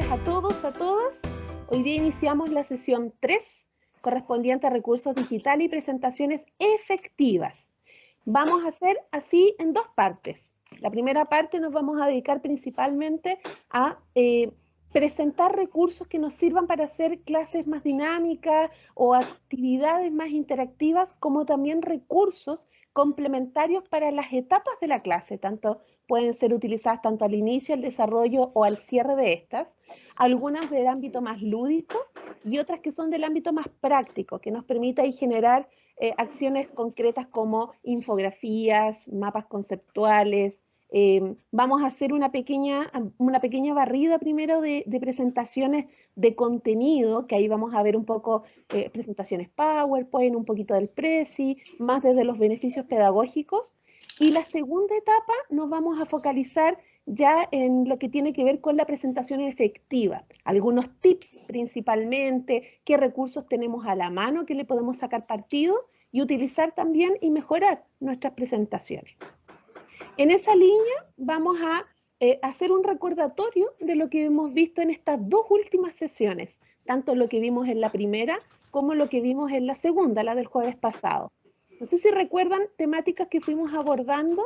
tardes a todos, a todas. Hoy día iniciamos la sesión 3, correspondiente a recursos digitales y presentaciones efectivas. Vamos a hacer así en dos partes. La primera parte nos vamos a dedicar principalmente a presentar recursos que nos sirvan para hacer clases más dinámicas o actividades más interactivas, como también recursos complementarios para las etapas de la clase, pueden ser utilizadas tanto al inicio, al desarrollo o al cierre de estas, algunas del ámbito más lúdico y otras que son del ámbito más práctico, que nos permite ahí generar acciones concretas como infografías, mapas conceptuales. Vamos a hacer una pequeña barrida primero de presentaciones de contenido, que ahí vamos a ver un poco presentaciones PowerPoint, un poquito del Prezi, más desde los beneficios pedagógicos. Y la segunda etapa nos vamos a focalizar ya en lo que tiene que ver con la presentación efectiva. Algunos tips principalmente, qué recursos tenemos a la mano que le podemos sacar partido y utilizar también y mejorar nuestras presentaciones. En esa línea vamos a hacer un recordatorio de lo que hemos visto en estas dos últimas sesiones, tanto lo que vimos en la primera como lo que vimos en la segunda, la del jueves pasado. No sé si recuerdan temáticas que fuimos abordando.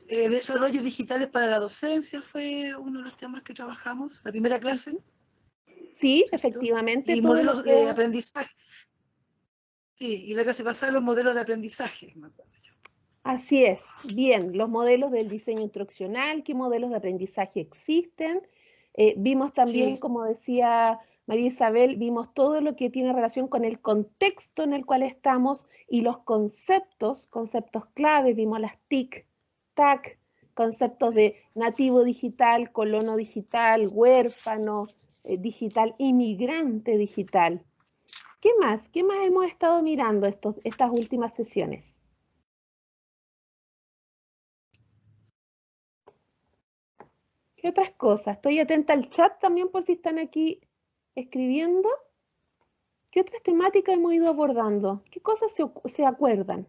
Desarrollos digitales para la docencia fue uno de los temas que trabajamos, la primera clase. Sí, efectivamente. Y modelos de aprendizaje. Sí, y la clase pasada los modelos de aprendizaje, me acuerdo yo. Así es, bien, los modelos del diseño instruccional, qué modelos de aprendizaje existen. Vimos también, sí, como decía María Isabel, vimos todo lo que tiene relación con el contexto en el cual estamos y los conceptos claves, vimos las TIC, TAC, conceptos de nativo digital, colono digital, huérfano digital, inmigrante digital. ¿Qué más? ¿Qué más hemos estado mirando estas últimas sesiones? ¿Qué otras cosas? Estoy atenta al chat también por si están aquí escribiendo. ¿Qué otras temáticas hemos ido abordando? ¿Qué cosas se acuerdan?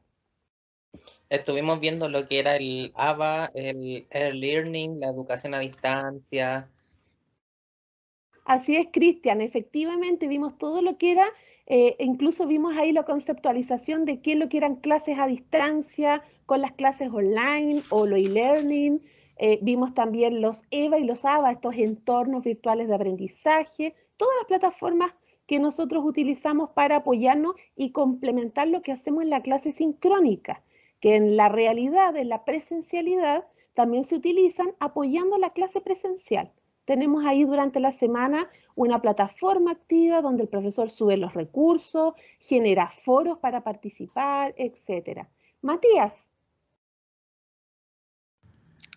Estuvimos viendo lo que era el ABA, el e-learning, la educación a distancia. Así es, Cristian. Efectivamente vimos todo lo que era, incluso vimos ahí la conceptualización de qué es lo que eran clases a distancia con las clases online o lo e-learning. Vimos también los EVA y los ABA, estos entornos virtuales de aprendizaje, todas las plataformas que nosotros utilizamos para apoyarnos y complementar lo que hacemos en la clase sincrónica, que en la realidad, en la presencialidad, también se utilizan apoyando la clase presencial. Tenemos ahí durante la semana una plataforma activa donde el profesor sube los recursos, genera foros para participar, etc. Matías.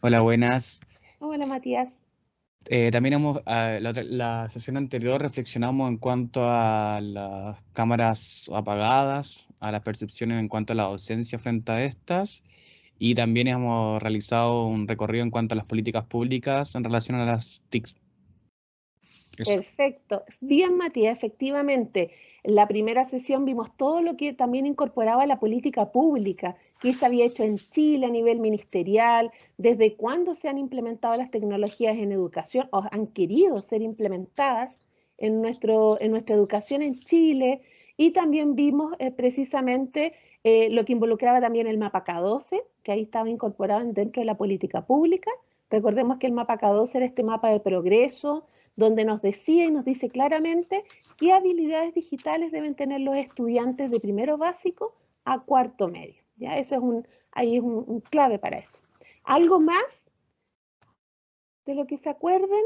Hola, buenas. Hola, Matías. También la sesión anterior reflexionamos en cuanto a las cámaras apagadas, a las percepciones en cuanto a la docencia frente a estas, y también hemos realizado un recorrido en cuanto a las políticas públicas en relación a las TICs. Eso. Perfecto. Bien, Matías, efectivamente. En la primera sesión vimos todo lo que también incorporaba la política pública, que se había hecho en Chile a nivel ministerial, desde cuándo se han implementado las tecnologías en educación o han querido ser implementadas en nuestra educación en Chile, y también vimos precisamente lo que involucraba también el mapa K12, que ahí estaba incorporado dentro de la política pública. Recordemos que el mapa K12 era este mapa de progreso, donde nos decía y nos dice claramente qué habilidades digitales deben tener los estudiantes de primero básico a cuarto medio. ¿Ya? Eso es ahí es un clave para eso. ¿Algo más de lo que se acuerden?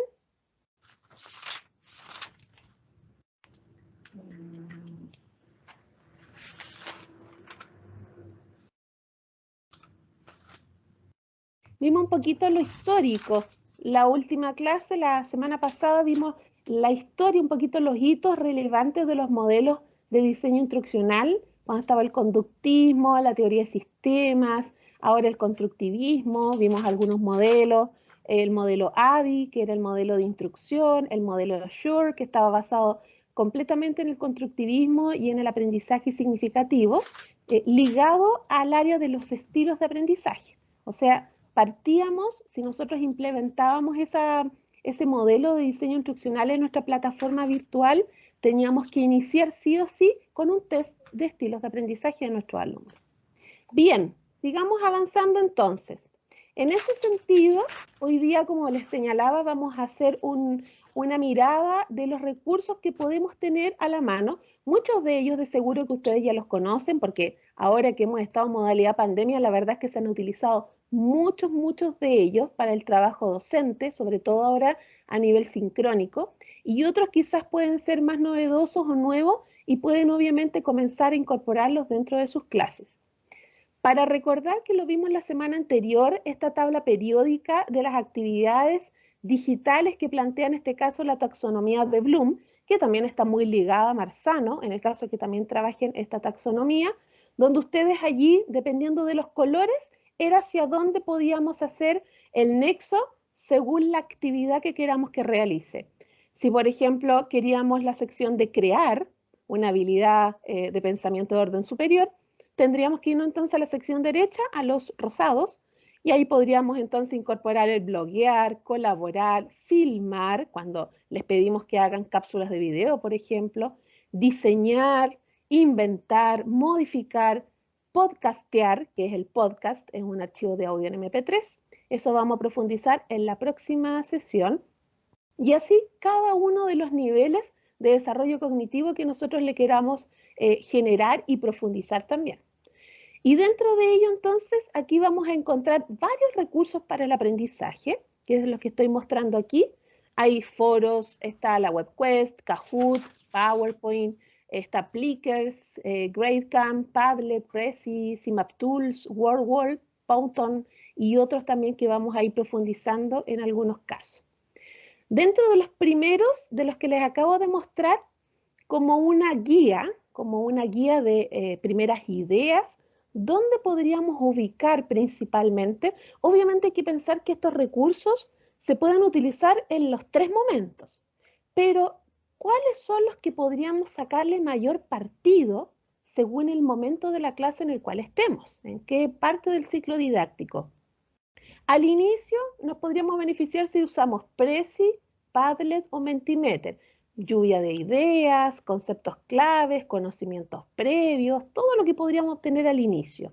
Vimos un poquito lo histórico. La última clase, la semana pasada, vimos la historia, un poquito los hitos relevantes de los modelos de diseño instruccional, cuando estaba el conductismo, la teoría de sistemas, ahora el constructivismo, vimos algunos modelos, el modelo ADI, que era el modelo de instrucción, el modelo Azure, que estaba basado completamente en el constructivismo y en el aprendizaje significativo, ligado al área de los estilos de aprendizaje. O sea, partíamos, si nosotros implementábamos ese modelo de diseño instruccional en nuestra plataforma virtual, teníamos que iniciar sí o sí con un test de estilos de aprendizaje de nuestros alumnos. Bien, sigamos avanzando entonces. En ese sentido, hoy día, como les señalaba, vamos a hacer una mirada de los recursos que podemos tener a la mano. Muchos de ellos de seguro que ustedes ya los conocen, porque ahora que hemos estado en modalidad pandemia, la verdad es que se han utilizado muchos de ellos para el trabajo docente, sobre todo ahora a nivel sincrónico, y otros quizás pueden ser más novedosos o nuevos y pueden obviamente comenzar a incorporarlos dentro de sus clases. Para recordar que lo vimos la semana anterior, esta tabla periódica de las actividades digitales que plantea en este caso la taxonomía de Bloom, que también está muy ligada a Marzano, en el caso que también trabajen esta taxonomía, donde ustedes allí, dependiendo de los colores, era hacia dónde podíamos hacer el nexo según la actividad que queramos que realice. Si, por ejemplo, queríamos la sección de crear, una habilidad de pensamiento de orden superior, tendríamos que irnos entonces a la sección derecha, a los rosados, y ahí podríamos entonces incorporar el bloguear, colaborar, filmar, cuando les pedimos que hagan cápsulas de video, por ejemplo, diseñar, inventar, modificar, podcastear, que es el podcast, es un archivo de audio en MP3. Eso vamos a profundizar en la próxima sesión. Y así cada uno de los niveles de desarrollo cognitivo que nosotros le queramos generar y profundizar también. Y dentro de ello, entonces, aquí vamos a encontrar varios recursos para el aprendizaje, que es lo que estoy mostrando aquí. Hay foros, está la WebQuest, Kahoot, PowerPoint, está Plickers, Gradecamp, Padlet, Prezi, CMapTools, WordWall, Powton y otros también que vamos a ir profundizando en algunos casos. Dentro de los primeros, de los que les acabo de mostrar, como una guía de primeras ideas, ¿dónde podríamos ubicar principalmente? Obviamente hay que pensar que estos recursos se pueden utilizar en los tres momentos, pero ¿cuáles son los que podríamos sacarle mayor partido según el momento de la clase en el cual estemos? ¿En qué parte del ciclo didáctico? Al inicio nos podríamos beneficiar si usamos Prezi, Padlet o Mentimeter. Lluvia de ideas, conceptos claves, conocimientos previos, todo lo que podríamos obtener al inicio.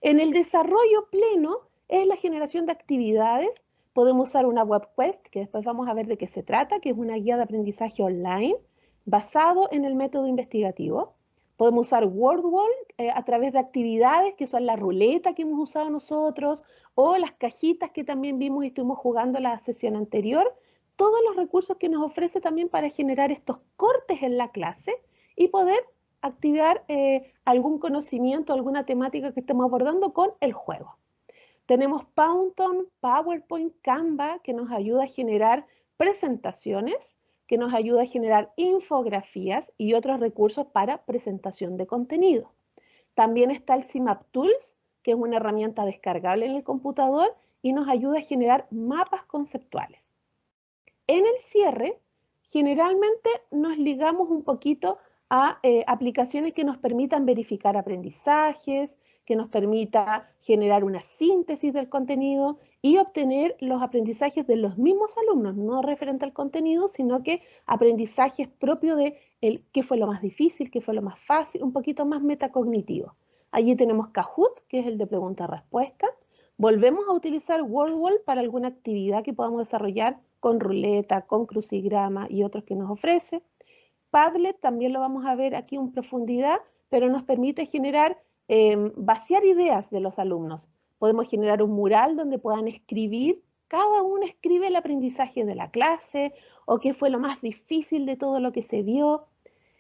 En el desarrollo pleno es la generación de actividades. Podemos usar una WebQuest, que después vamos a ver de qué se trata, que es una guía de aprendizaje online basado en el método investigativo. Podemos usar WordWall a través de actividades que son la ruleta que hemos usado nosotros o las cajitas que también vimos y estuvimos jugando la sesión anterior. Todos los recursos que nos ofrece también para generar estos cortes en la clase y poder activar algún conocimiento, alguna temática que estemos abordando con el juego. Tenemos Powton, PowerPoint, Canva, que nos ayuda a generar presentaciones, que nos ayuda a generar infografías y otros recursos para presentación de contenido. También está el CMapTools, que es una herramienta descargable en el computador y nos ayuda a generar mapas conceptuales. En el cierre, generalmente nos ligamos un poquito a aplicaciones que nos permitan verificar aprendizajes, que nos permita generar una síntesis del contenido y obtener los aprendizajes de los mismos alumnos, no referente al contenido, sino que aprendizajes propios de qué fue lo más difícil, qué fue lo más fácil, un poquito más metacognitivo. Allí tenemos Kahoot, que es el de pregunta-respuesta. Volvemos a utilizar WordWall para alguna actividad que podamos desarrollar con ruleta, con crucigrama y otros que nos ofrece. Padlet también lo vamos a ver aquí en profundidad, pero nos permite generar, vaciar ideas de los alumnos. Podemos generar un mural donde puedan escribir, cada uno escribe el aprendizaje de la clase o qué fue lo más difícil de todo lo que se vio.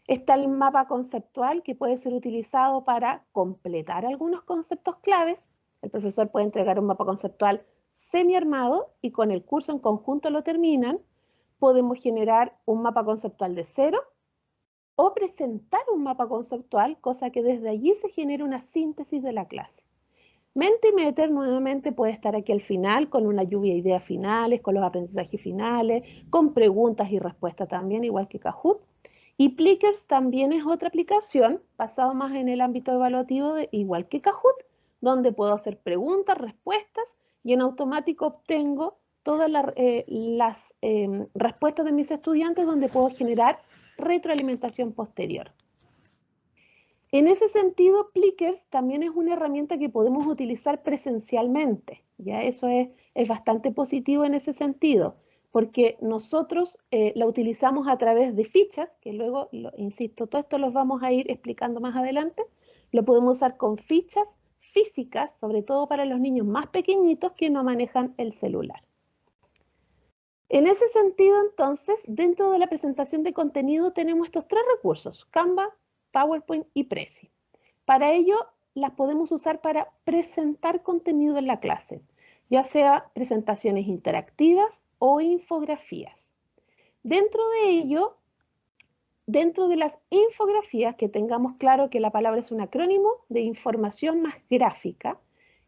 Está el mapa conceptual que puede ser utilizado para completar algunos conceptos claves. El profesor puede entregar un mapa conceptual semi-armado y con el curso en conjunto lo terminan. Podemos generar un mapa conceptual de cero o presentar un mapa conceptual, cosa que desde allí se genera una síntesis de la clase. Mentimeter nuevamente puede estar aquí al final con una lluvia de ideas finales, con los aprendizajes finales, con preguntas y respuestas también, igual que Kahoot. Y Plickers también es otra aplicación basada más en el ámbito evaluativo, igual que Kahoot, donde puedo hacer preguntas, respuestas y en automático obtengo todas las respuestas de mis estudiantes, donde puedo generar retroalimentación posterior. En ese sentido, Plickers también es una herramienta que podemos utilizar presencialmente. ¿Ya? Eso es bastante positivo en ese sentido, porque nosotros la utilizamos a través de fichas, que luego, insisto, todo esto los vamos a ir explicando más adelante. Lo podemos usar con fichas físicas, sobre todo para los niños más pequeñitos que no manejan el celular. En ese sentido, entonces, dentro de la presentación de contenido tenemos estos tres recursos: Canva, PowerPoint y Prezi. Para ello, las podemos usar para presentar contenido en la clase, ya sea presentaciones interactivas o infografías. Dentro de ello, dentro de las infografías, que tengamos claro que la palabra es un acrónimo de información más gráfica,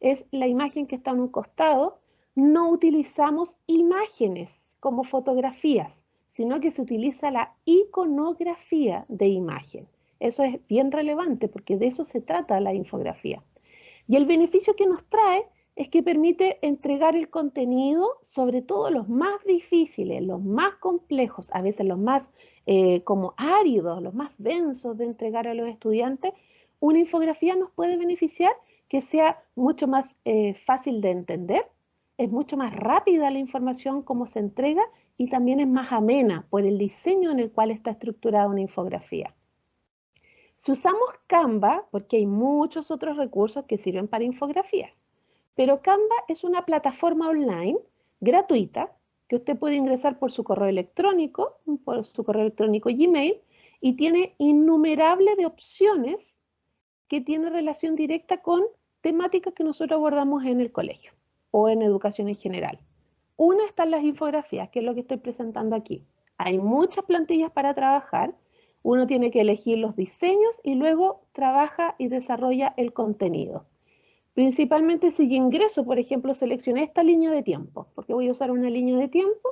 es la imagen que está en un costado. No utilizamos imágenes como fotografías, sino que se utiliza la iconografía de imagen. Eso es bien relevante porque de eso se trata la infografía. Y el beneficio que nos trae es que permite entregar el contenido, sobre todo los más difíciles, los más complejos, a veces los más como áridos, los más densos de entregar a los estudiantes. Una infografía nos puede beneficiar que sea mucho más fácil de entender, es mucho más rápida la información como se entrega y también es más amena por el diseño en el cual está estructurada una infografía. Si usamos Canva, porque hay muchos otros recursos que sirven para infografías, pero Canva es una plataforma online gratuita que usted puede ingresar por su correo electrónico Gmail, y tiene innumerables de opciones que tienen relación directa con temáticas que nosotros abordamos en el colegio o en educación en general. Una están las infografías, que es lo que estoy presentando aquí. Hay muchas plantillas para trabajar. Uno tiene que elegir los diseños y luego trabaja y desarrolla el contenido. Principalmente si yo ingreso, por ejemplo, seleccioné esta línea de tiempo, porque voy a usar una línea de tiempo,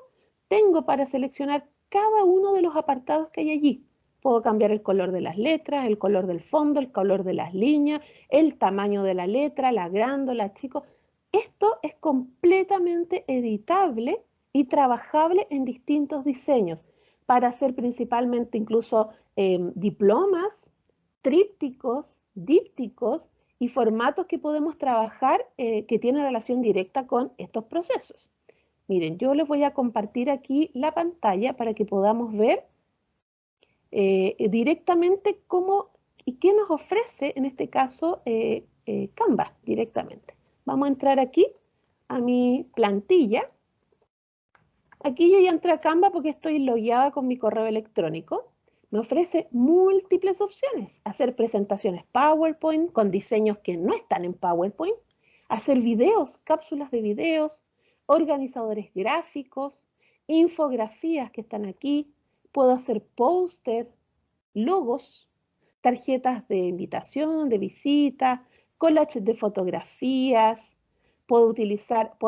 tengo para seleccionar cada uno de los apartados que hay allí. Puedo cambiar el color de las letras, el color del fondo, el color de las líneas, el tamaño de la letra, la grande, la chico. Esto es completamente editable y trabajable en distintos diseños para hacer principalmente incluso diplomas, trípticos, dípticos y formatos que podemos trabajar que tienen relación directa con estos procesos. Miren, yo les voy a compartir aquí la pantalla para que podamos ver directamente cómo y qué nos ofrece en este caso Canva directamente. Vamos a entrar aquí a mi plantilla. Aquí yo ya entré a Canva porque estoy logueada con mi correo electrónico. Me ofrece múltiples opciones: hacer presentaciones PowerPoint con diseños que no están en PowerPoint, hacer videos, cápsulas de videos, organizadores gráficos, infografías que están aquí, puedo hacer póster, logos, tarjetas de invitación, de visita, collages de fotografías. Puedo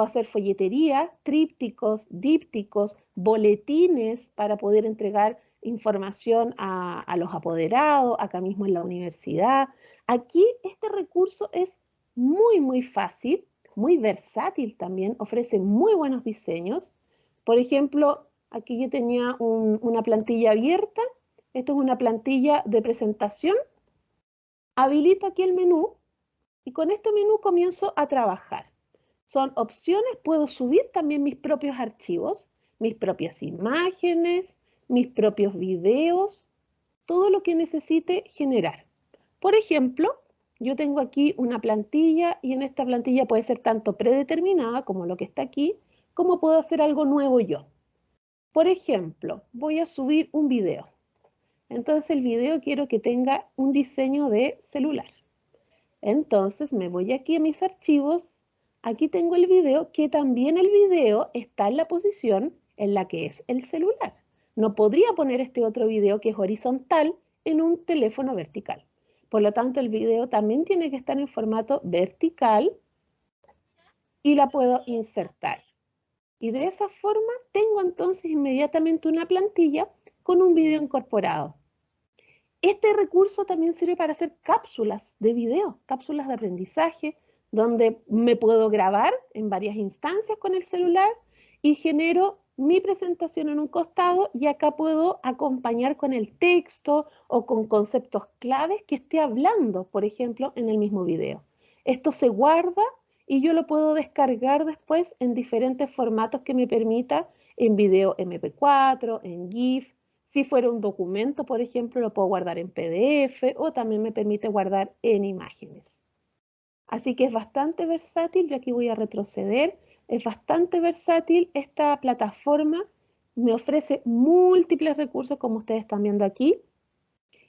hacer folletería, trípticos, dípticos, boletines para poder entregar información a los apoderados, acá mismo en la universidad. Aquí este recurso es muy fácil, muy versátil también, ofrece muy buenos diseños. Por ejemplo, aquí yo tenía una plantilla abierta. Esto es una plantilla de presentación. Habilito aquí el menú y con este menú comienzo a trabajar. Son opciones, puedo subir también mis propios archivos, mis propias imágenes, mis propios videos, todo lo que necesite generar. Por ejemplo, yo tengo aquí una plantilla y en esta plantilla puede ser tanto predeterminada como lo que está aquí, como puedo hacer algo nuevo yo. Por ejemplo, voy a subir un video. Entonces el video quiero que tenga un diseño de celular. Entonces me voy aquí a mis archivos. Aquí tengo el video, que también el video está en la posición en la que es el celular. No podría poner este otro video que es horizontal en un teléfono vertical. Por lo tanto, el video también tiene que estar en formato vertical y la puedo insertar. Y de esa forma tengo entonces inmediatamente una plantilla con un video incorporado. Este recurso también sirve para hacer cápsulas de video, cápsulas de aprendizaje, donde me puedo grabar en varias instancias con el celular y genero mi presentación en un costado y acá puedo acompañar con el texto o con conceptos claves que esté hablando, por ejemplo, en el mismo video. Esto se guarda y yo lo puedo descargar después en diferentes formatos que me permita, en video MP4, en GIF. Si fuera un documento, por ejemplo, lo puedo guardar en PDF o también me permite guardar en imágenes. Así que es bastante versátil. Yo aquí voy a retroceder. Es bastante versátil esta plataforma. Me ofrece múltiples recursos, como ustedes están viendo aquí.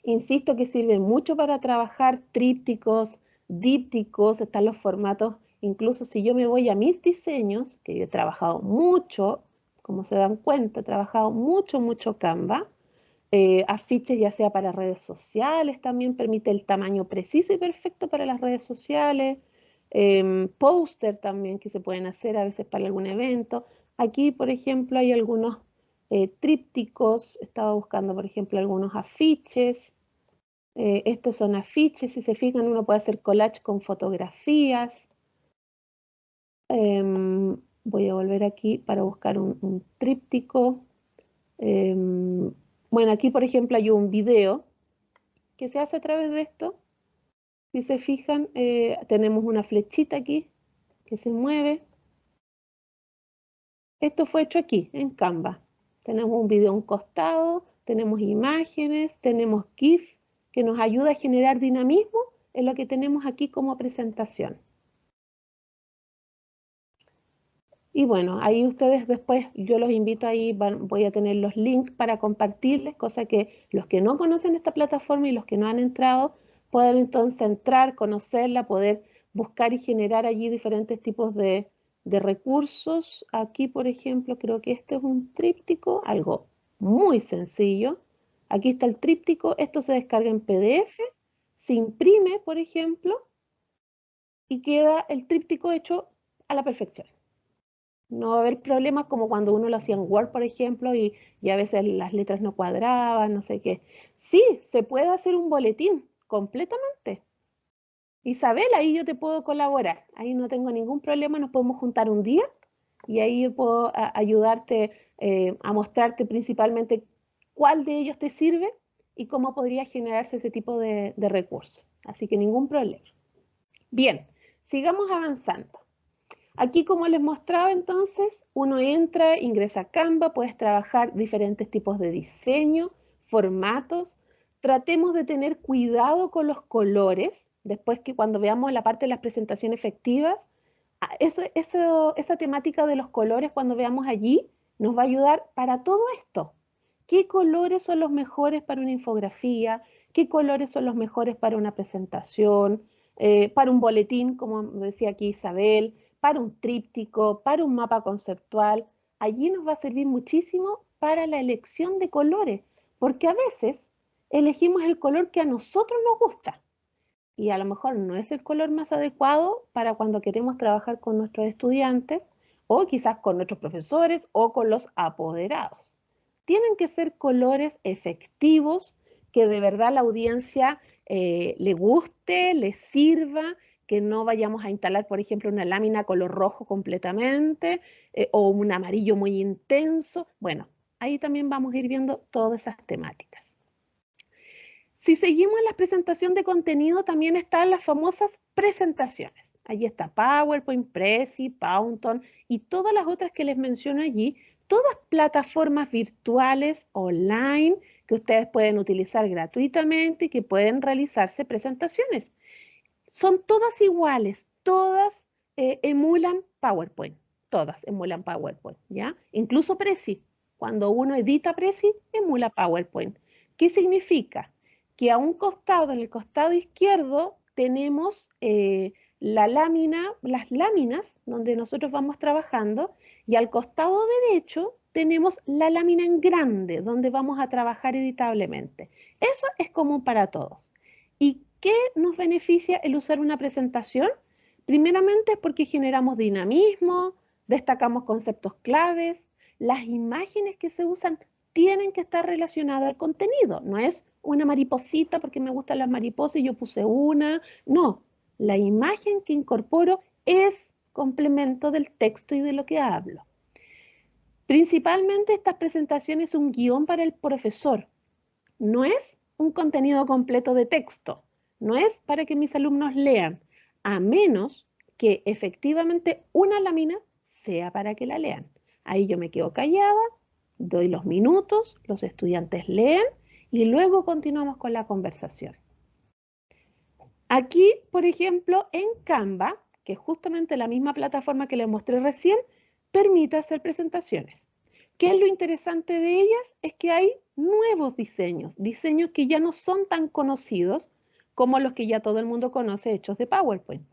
Insisto que sirven mucho para trabajar trípticos, dípticos, están los formatos. Incluso si yo me voy a mis diseños, que yo he trabajado mucho, como se dan cuenta, he trabajado mucho Canva. Afiches ya sea para redes sociales, también permite el tamaño preciso y perfecto para las redes sociales. Póster también que se pueden hacer a veces para algún evento. Aquí, por ejemplo, hay algunos trípticos. Estaba buscando, por ejemplo, algunos afiches. Estos son afiches. Si se fijan, uno puede hacer collage con fotografías. Voy a volver aquí para buscar un tríptico. Bueno, aquí, por ejemplo, hay un video que se hace a través de esto. Si se fijan, tenemos una flechita aquí que se mueve. Esto fue hecho aquí, en Canva. Tenemos un video a un costado, tenemos imágenes, tenemos GIF, que nos ayuda a generar dinamismo en lo que tenemos aquí como presentación. Y bueno, ahí ustedes después, yo los invito ahí, voy a tener los links para compartirles, cosa que los que no conocen esta plataforma y los que no han entrado, puedan entonces entrar, conocerla, poder buscar y generar allí diferentes tipos de recursos. Aquí, por ejemplo, creo que este es un tríptico, algo muy sencillo. Aquí está el tríptico, esto se descarga en PDF, se imprime, por ejemplo, y queda el tríptico hecho a la perfección. No va a haber problemas como cuando uno lo hacía en Word, por ejemplo, y a veces las letras no cuadraban, no sé qué. Sí, se puede hacer un boletín completamente. Isabel, ahí yo te puedo colaborar. Ahí no tengo ningún problema, nos podemos juntar un día y ahí yo puedo ayudarte a mostrarte principalmente cuál de ellos te sirve y cómo podría generarse ese tipo de recursos. Así que ningún problema. Bien, sigamos avanzando. Aquí, como les mostraba entonces, uno entra, ingresa a Canva, puedes trabajar diferentes tipos de diseño, formatos. Tratemos de tener cuidado con los colores, después que cuando veamos la parte de las presentaciones efectivas, esa temática de los colores cuando veamos allí nos va a ayudar para todo esto. ¿Qué colores son los mejores para una infografía? ¿Qué colores son los mejores para una presentación? Para un boletín, como decía aquí Isabel, para un tríptico, para un mapa conceptual. Allí nos va a servir muchísimo para la elección de colores, porque a veces elegimos el color que a nosotros nos gusta y a lo mejor no es el color más adecuado para cuando queremos trabajar con nuestros estudiantes o quizás con nuestros profesores o con los apoderados. Tienen que ser colores efectivos, que de verdad la audiencia le guste, le sirva, que no vayamos a instalar, por ejemplo, una lámina color rojo completamente o un amarillo muy intenso. Bueno, ahí también vamos a ir viendo todas esas temáticas. Si seguimos en la presentación de contenido, también están las famosas presentaciones. Allí está PowerPoint, Prezi, Pownton y todas las otras que les menciono allí, todas plataformas virtuales online que ustedes pueden utilizar gratuitamente y que pueden realizarse presentaciones. Son todas iguales, todas emulan PowerPoint, ¿ya? Incluso Prezi, cuando uno edita Prezi, emula PowerPoint. ¿Qué significa? Que a un costado, en el costado izquierdo, tenemos las láminas donde nosotros vamos trabajando y al costado derecho tenemos la lámina en grande donde vamos a trabajar editablemente. Eso es común para todos. ¿Y qué nos beneficia el usar una presentación? Primeramente es porque generamos dinamismo, destacamos conceptos claves, las imágenes que se usan tienen que estar relacionadas al contenido. No es una mariposita porque me gustan las mariposas y yo puse una. No, la imagen que incorporo es complemento del texto y de lo que hablo. Principalmente estas presentaciones son un guión para el profesor. No es un contenido completo de texto. No es para que mis alumnos lean, a menos que efectivamente una lámina sea para que la lean. Ahí yo me quedo callada, doy los minutos, los estudiantes leen y luego continuamos con la conversación. Aquí, por ejemplo, en Canva, que es justamente la misma plataforma que les mostré recién, permite hacer presentaciones. ¿Qué es lo interesante de ellas? Es que hay nuevos diseños, diseños que ya no son tan conocidos como los que ya todo el mundo conoce hechos de PowerPoint.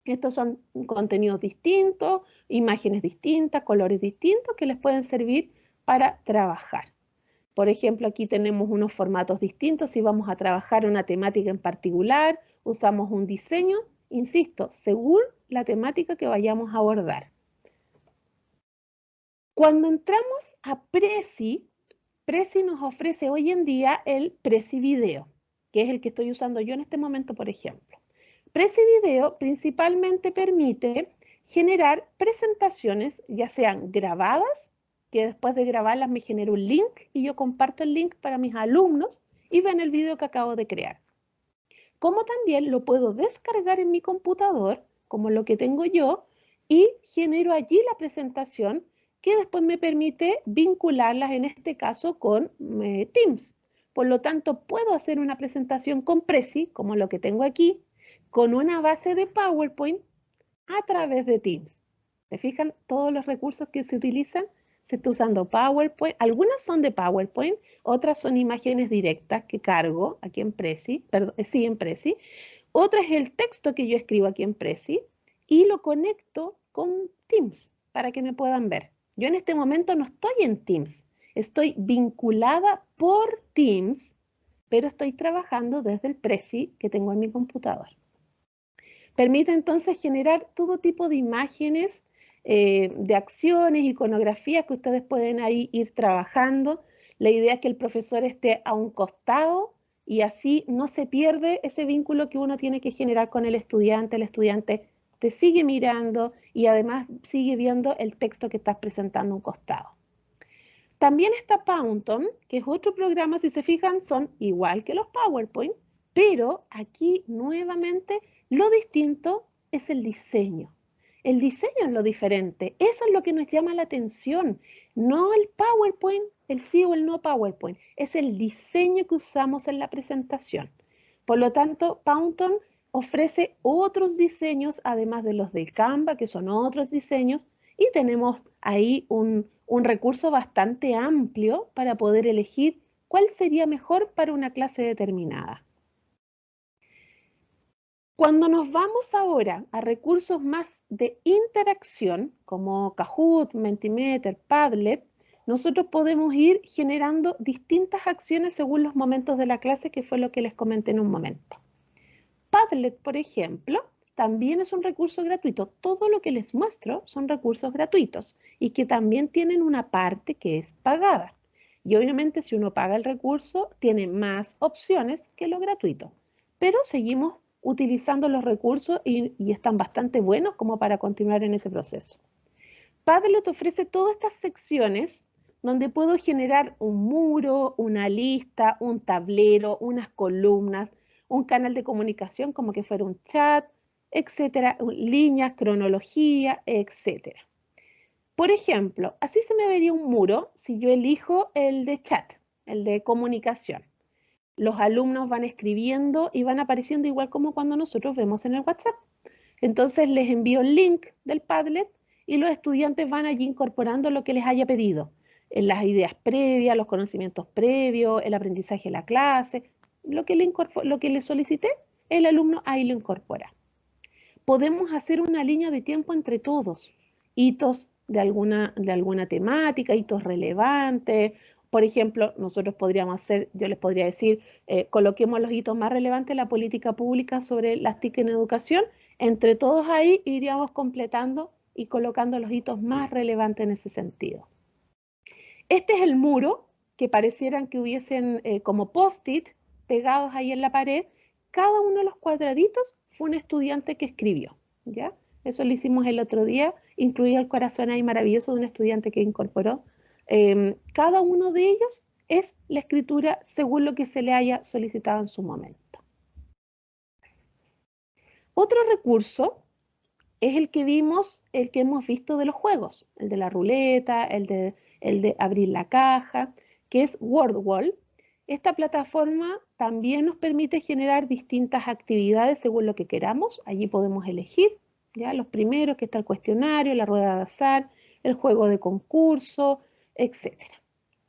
Estos son contenidos distintos, imágenes distintas, colores distintos que les pueden servir para trabajar. Por ejemplo, aquí tenemos unos formatos distintos. Si vamos a trabajar una temática en particular, usamos un diseño, insisto, según la temática que vayamos a abordar. Cuando entramos a Prezi, Prezi nos ofrece hoy en día el Prezi Video, que es el que estoy usando yo en este momento, por ejemplo. Prezi Video principalmente permite generar presentaciones, ya sean grabadas, que después de grabarlas me genera un link y yo comparto el link para mis alumnos y ven el video que acabo de crear. Como también lo puedo descargar en mi computador, como lo que tengo yo, y genero allí la presentación que después me permite vincularlas, en este caso, con Teams. Por lo tanto, puedo hacer una presentación con Prezi, como lo que tengo aquí, con una base de PowerPoint a través de Teams. ¿Se fijan todos los recursos que se utilizan? Se está usando PowerPoint. Algunas son de PowerPoint, otras son imágenes directas que cargo aquí en Prezi, en Prezi. Otra es el texto que yo escribo aquí en Prezi y lo conecto con Teams para que me puedan ver. Yo en este momento no estoy en Teams, estoy vinculada por Teams, pero estoy trabajando desde el Prezi que tengo en mi computador. Permite entonces generar todo tipo de imágenes, de acciones, iconografías que ustedes pueden ahí ir trabajando. La idea es que el profesor esté a un costado y así no se pierde ese vínculo que uno tiene que generar con el estudiante te sigue mirando y además sigue viendo el texto que estás presentando a un costado. También está Pownton, que es otro programa, si se fijan, son igual que los PowerPoint, pero aquí nuevamente lo distinto es el diseño. El diseño es lo diferente, eso es lo que nos llama la atención, no el PowerPoint, el sí o el no PowerPoint, es el diseño que usamos en la presentación. Por lo tanto, Pownton ofrece otros diseños, además de los de Canva, que son otros diseños, y tenemos ahí un recurso bastante amplio para poder elegir cuál sería mejor para una clase determinada. Cuando nos vamos ahora a recursos más de interacción, como Kahoot, Mentimeter, Padlet, nosotros podemos ir generando distintas acciones según los momentos de la clase, que fue lo que les comenté en un momento. Padlet, por ejemplo, también es un recurso gratuito. Todo lo que les muestro son recursos gratuitos y que también tienen una parte que es pagada. Y obviamente si uno paga el recurso, tiene más opciones que lo gratuito. Pero seguimos utilizando los recursos y están bastante buenos como para continuar en ese proceso. Padlet ofrece todas estas secciones donde puedo generar un muro, una lista, un tablero, unas columnas, un canal de comunicación como que fuera un chat, etcétera, líneas, cronología, etcétera. Por ejemplo, así se me vería un muro si yo elijo el de chat, el de comunicación. Los alumnos van escribiendo y van apareciendo igual como cuando nosotros vemos en el WhatsApp. Entonces les envío el link del Padlet y los estudiantes van allí incorporando lo que les haya pedido. Las ideas previas, los conocimientos previos, el aprendizaje de la clase, lo que le solicité, el alumno ahí lo incorpora. Podemos hacer una línea de tiempo entre todos, hitos de alguna temática, hitos relevantes. Por ejemplo, nosotros podríamos hacer, yo les podría decir, coloquemos los hitos más relevantes de la política pública sobre las TIC en educación. Entre todos ahí iríamos completando y colocando los hitos más relevantes en ese sentido. Este es el muro que parecieran que hubiesen como post-it pegados ahí en la pared. Cada uno de los cuadraditos fue un estudiante que escribió, ¿ya? Eso lo hicimos el otro día, incluía el corazón ahí maravilloso de un estudiante que incorporó. Cada uno de ellos es la escritura según lo que se le haya solicitado en su momento. Otro recurso es el que hemos visto de los juegos, el de la ruleta, el de abrir la caja, que es WordWall. Esta plataforma también nos permite generar distintas actividades según lo que queramos. Allí podemos elegir, ¿ya? Los primeros, que está el cuestionario, la rueda de azar, el juego de concurso, etc.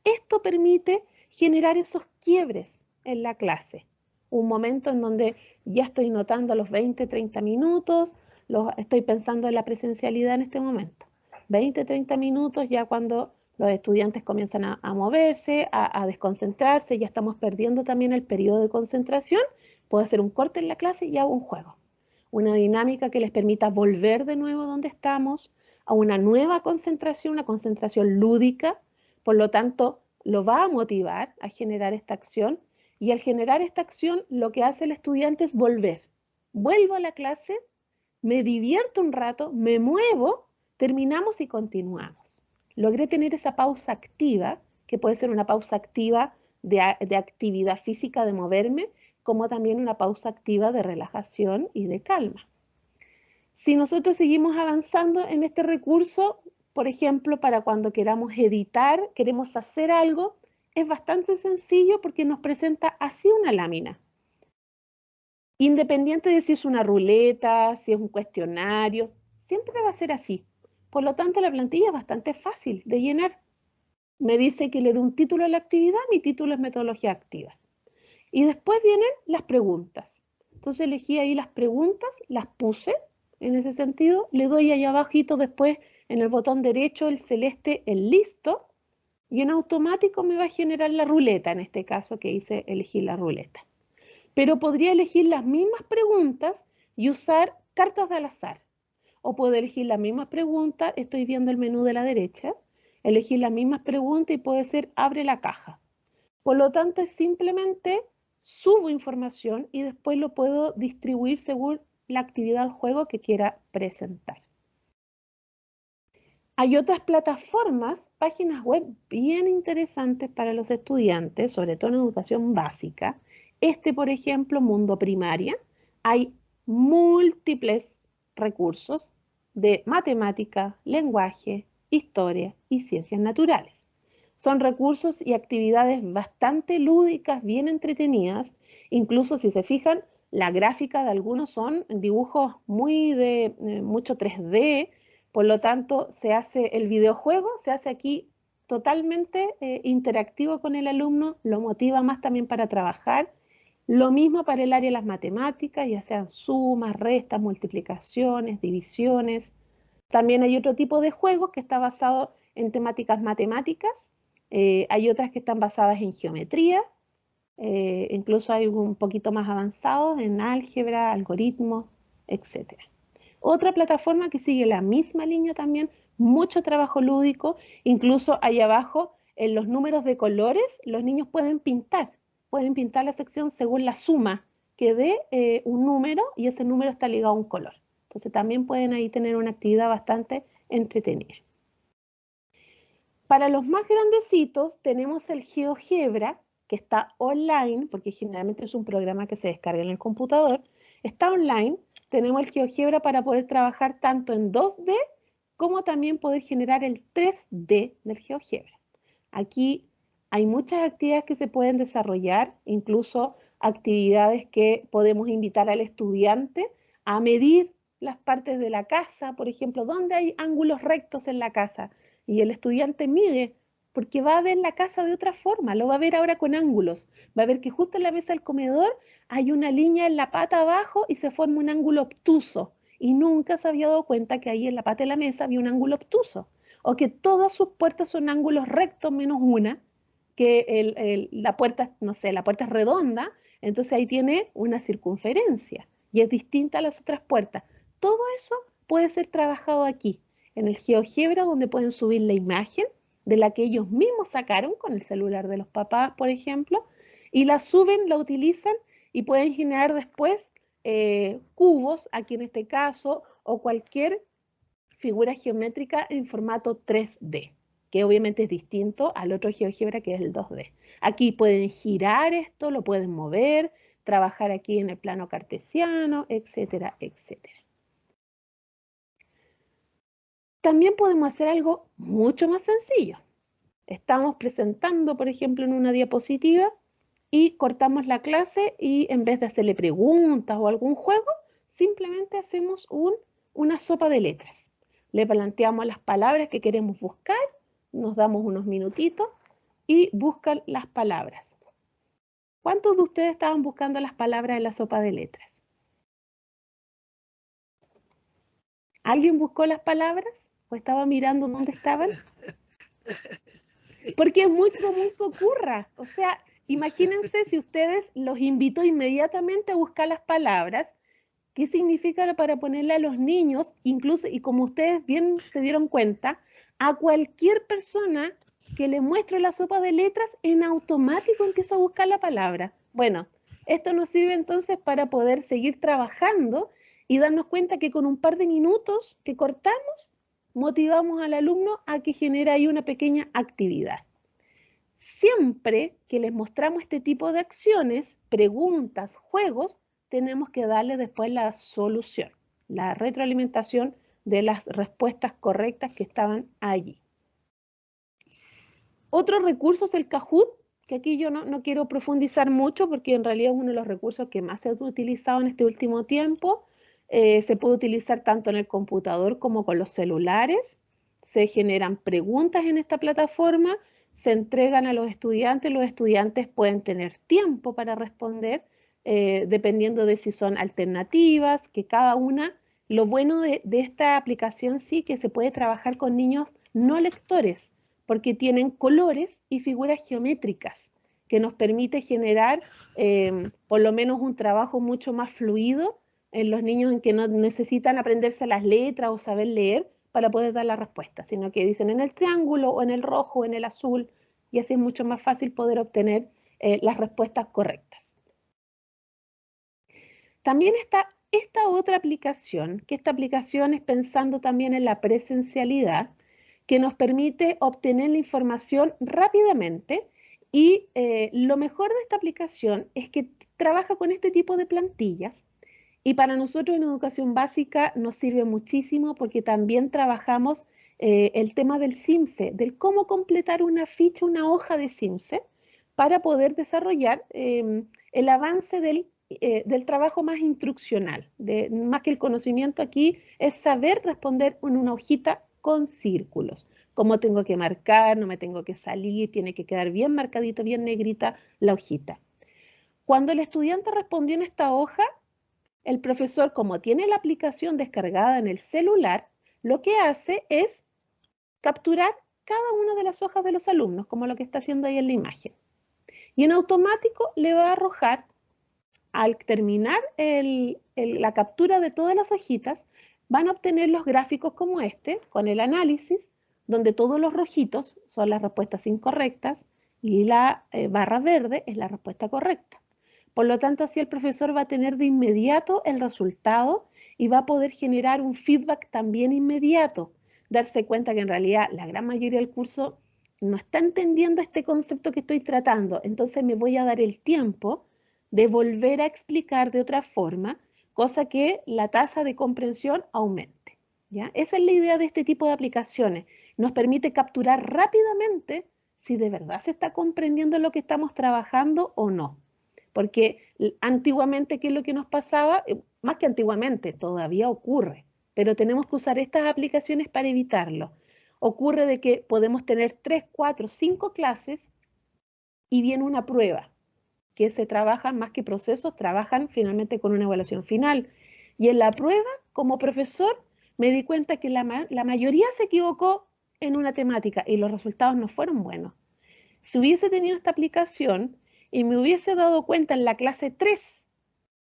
Esto permite generar esos quiebres en la clase. Un momento en donde ya estoy notando los 20, 30 minutos, estoy pensando en la presencialidad en este momento. 20, 30 minutos ya cuando los estudiantes comienzan a moverse, a desconcentrarse, ya estamos perdiendo también el periodo de concentración, puedo hacer un corte en la clase y hago un juego. Una dinámica que les permita volver de nuevo donde estamos, a una nueva concentración, una concentración lúdica, por lo tanto, lo va a motivar a generar esta acción, y al generar esta acción, lo que hace el estudiante es volver. Vuelvo a la clase, me divierto un rato, me muevo, terminamos y continuamos. Logré tener esa pausa activa, que puede ser una pausa activa de actividad física, de moverme, como también una pausa activa de relajación y de calma. Si nosotros seguimos avanzando en este recurso, por ejemplo, para cuando queramos editar, queremos hacer algo, es bastante sencillo porque nos presenta así una lámina. Independiente de si es una ruleta, si es un cuestionario, siempre va a ser así. Por lo tanto, la plantilla es bastante fácil de llenar. Me dice que le dé un título a la actividad, mi título es metodologías activas. Y después vienen las preguntas. Entonces elegí ahí las preguntas, las puse en ese sentido, le doy ahí abajito después en el botón derecho el celeste, el listo, y en automático me va a generar la ruleta, en este caso que hice elegir la ruleta. Pero podría elegir las mismas preguntas y usar cartas de al azar. O puedo elegir las mismas preguntas, estoy viendo el menú de la derecha, elegir las mismas preguntas y puede ser abre la caja. Por lo tanto, es simplemente subo información y después lo puedo distribuir según la actividad del juego que quiera presentar. Hay otras plataformas, páginas web bien interesantes para los estudiantes, sobre todo en educación básica. Por ejemplo, Mundo Primaria. Hay múltiples recursos de matemática, lenguaje, historia y ciencias naturales. Son recursos y actividades bastante lúdicas, bien entretenidas. Incluso si se fijan, la gráfica de algunos son dibujos mucho 3D. Por lo tanto, el videojuego se hace aquí totalmente interactivo con el alumno, lo motiva más también para trabajar. Lo mismo para el área de las matemáticas, ya sean sumas, restas, multiplicaciones, divisiones. También hay otro tipo de juegos que está basado en temáticas matemáticas. Hay otras que están basadas en geometría. Incluso hay un poquito más avanzados en álgebra, algoritmos, etc. Otra plataforma que sigue la misma línea también, mucho trabajo lúdico, incluso ahí abajo en los números de colores los niños pueden pintar la sección según la suma que dé un número y ese número está ligado a un color. Entonces también pueden ahí tener una actividad bastante entretenida. Para los más grandecitos tenemos el GeoGebra, que está online, porque generalmente es un programa que se descarga en el computador, está online. Tenemos el GeoGebra para poder trabajar tanto en 2D como también poder generar el 3D del GeoGebra. Aquí hay muchas actividades que se pueden desarrollar, incluso actividades que podemos invitar al estudiante a medir las partes de la casa, por ejemplo, dónde hay ángulos rectos en la casa, y el estudiante mide, porque va a ver la casa de otra forma, lo va a ver ahora con ángulos, va a ver que justo en la mesa del comedor hay una línea en la pata abajo y se forma un ángulo obtuso, y nunca se había dado cuenta que ahí en la pata de la mesa había un ángulo obtuso, o que todas sus puertas son ángulos rectos menos una, que la puerta, no sé, la puerta es redonda, entonces ahí tiene una circunferencia y es distinta a las otras puertas. Todo eso puede ser trabajado aquí, en el GeoGebra, donde pueden subir la imagen de la que ellos mismos sacaron con el celular de los papás, por ejemplo, y la suben, la utilizan y pueden generar después cubos, aquí en este caso, o cualquier figura geométrica en formato 3D, que obviamente es distinto al otro GeoGebra que es el 2D. Aquí pueden girar esto, lo pueden mover, trabajar aquí en el plano cartesiano, etcétera, etcétera. También podemos hacer algo mucho más sencillo. Estamos presentando, por ejemplo, en una diapositiva y cortamos la clase y en vez de hacerle preguntas o algún juego, simplemente hacemos una sopa de letras. Le planteamos las palabras que queremos buscar, nos damos unos minutitos y buscan las palabras. ¿Cuántos de ustedes estaban buscando las palabras en la sopa de letras? ¿Alguien buscó las palabras o estaba mirando dónde estaban? Porque es muy común que ocurra. O sea, imagínense si ustedes los invito inmediatamente a buscar las palabras. ¿Qué significa para ponerle a los niños, incluso, y como ustedes bien se dieron cuenta, a cualquier persona que le muestre la sopa de letras, en automático empiezo a buscar la palabra? Bueno, esto nos sirve entonces para poder seguir trabajando y darnos cuenta que con un par de minutos que cortamos, motivamos al alumno a que genere ahí una pequeña actividad. Siempre que les mostramos este tipo de acciones, preguntas, juegos, tenemos que darle después la solución, la retroalimentación de las respuestas correctas que estaban allí. Otro recurso es el Kahoot, que aquí yo no quiero profundizar mucho porque en realidad es uno de los recursos que más se ha utilizado en este último tiempo. Se puede utilizar tanto en el computador como con los celulares. Se generan preguntas en esta plataforma, se entregan a los estudiantes pueden tener tiempo para responder, dependiendo de si son alternativas, que cada una, lo bueno de esta aplicación sí que se puede trabajar con niños no lectores, porque tienen colores y figuras geométricas, que nos permite generar por lo menos un trabajo mucho más fluido en los niños en que no necesitan aprenderse las letras o saber leer para poder dar la respuesta, sino que dicen en el triángulo o en el rojo o en el azul, y así es mucho más fácil poder obtener las respuestas correctas. También está esta otra aplicación, que esta aplicación es pensando también en la presencialidad, que nos permite obtener la información rápidamente y lo mejor de esta aplicación es que trabaja con este tipo de plantillas y para nosotros en educación básica nos sirve muchísimo porque también trabajamos el tema del CIMSE, del cómo completar una ficha, una hoja de CIMSE para poder desarrollar el avance del trabajo más instruccional, más que el conocimiento aquí, es saber responder en una hojita con círculos. Cómo tengo que marcar, no me tengo que salir, tiene que quedar bien marcadito, bien negrita la hojita. Cuando el estudiante respondió en esta hoja, el profesor, como tiene la aplicación descargada en el celular, lo que hace es capturar cada una de las hojas de los alumnos, como lo que está haciendo ahí en la imagen. Y en automático le va a arrojar, al terminar la captura de todas las hojitas, van a obtener los gráficos como este, con el análisis, donde todos los rojitos son las respuestas incorrectas y la barra verde es la respuesta correcta. Por lo tanto, así el profesor va a tener de inmediato el resultado y va a poder generar un feedback también inmediato, darse cuenta que en realidad la gran mayoría del curso no está entendiendo este concepto que estoy tratando, entonces me voy a dar el tiempo de volver a explicar de otra forma, cosa que la tasa de comprensión aumente, ¿ya? Esa es la idea de este tipo de aplicaciones. Nos permite capturar rápidamente si de verdad se está comprendiendo lo que estamos trabajando o no. Porque antiguamente, ¿qué es lo que nos pasaba? Más que antiguamente, todavía ocurre, pero tenemos que usar estas aplicaciones para evitarlo. Ocurre de que podemos tener 3, 4, 5 clases y viene una prueba, que se trabajan más que procesos, trabajan finalmente con una evaluación final. Y en la prueba, como profesor, me di cuenta que la mayoría se equivocó en una temática y los resultados no fueron buenos. Si hubiese tenido esta aplicación y me hubiese dado cuenta en la clase 3,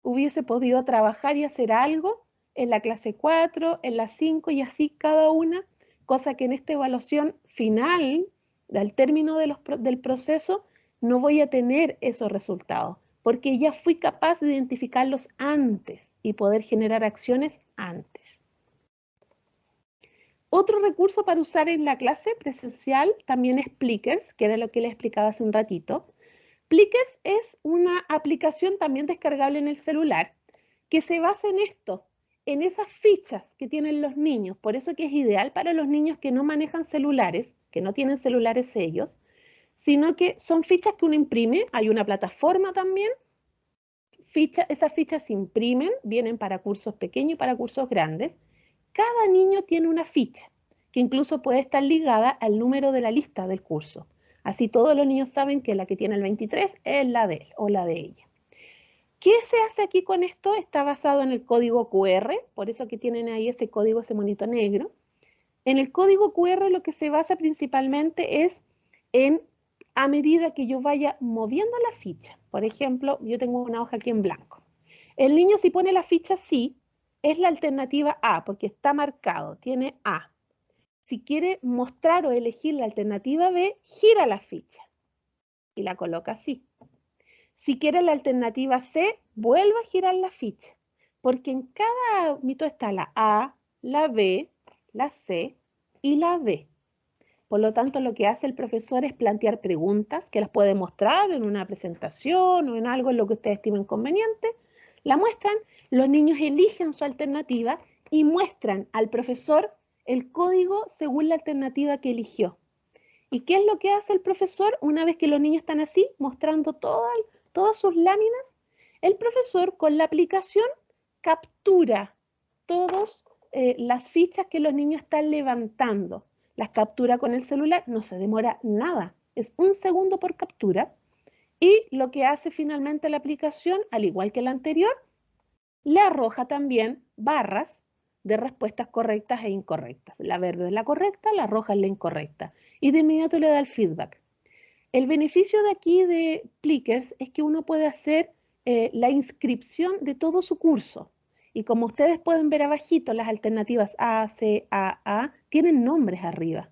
hubiese podido trabajar y hacer algo en la clase 4, en la 5 y así cada una, cosa que en esta evaluación final al término del proceso, no voy a tener esos resultados, porque ya fui capaz de identificarlos antes y poder generar acciones antes. Otro recurso para usar en la clase presencial también es Plickers, que era lo que les explicaba hace un ratito. Plickers es una aplicación también descargable en el celular que se basa en esto, en esas fichas que tienen los niños. Por eso que es ideal para los niños que no manejan celulares, que no tienen celulares ellos, sino que son fichas que uno imprime. Hay una plataforma también. Esas fichas se imprimen, vienen para cursos pequeños y para cursos grandes. Cada niño tiene una ficha que incluso puede estar ligada al número de la lista del curso. Así todos los niños saben que la que tiene el 23 es la de él o la de ella. ¿Qué se hace aquí con esto? Está basado en el código QR, por eso que tienen ahí ese código, ese monito negro. En el código QR lo que se basa principalmente es en, a medida que yo vaya moviendo la ficha. Por ejemplo, yo tengo una hoja aquí en blanco. El niño, si pone la ficha sí, es la alternativa A, porque está marcado, tiene A. Si quiere mostrar o elegir la alternativa B, gira la ficha y la coloca así. Si quiere la alternativa C, vuelve a girar la ficha, porque en cada mito está la A, la B, la C y la D. Por lo tanto, lo que hace el profesor es plantear preguntas que las puede mostrar en una presentación o en algo en lo que ustedes estimen conveniente. La muestran, los niños eligen su alternativa y muestran al profesor el código según la alternativa que eligió. ¿Y qué es lo que hace el profesor una vez que los niños están así, mostrando todas sus láminas? El profesor con la aplicación captura todas las fichas que los niños están levantando. Las captura con el celular, no se demora nada, es 1 segundo por captura. Y lo que hace finalmente la aplicación, al igual que la anterior, le arroja también barras de respuestas correctas e incorrectas. La verde es la correcta, la roja es la incorrecta. Y de inmediato le da el feedback. El beneficio de aquí de Plickers es que uno puede hacer la inscripción de todo su curso. Y como ustedes pueden ver abajito, las alternativas A, C, A, tienen nombres arriba.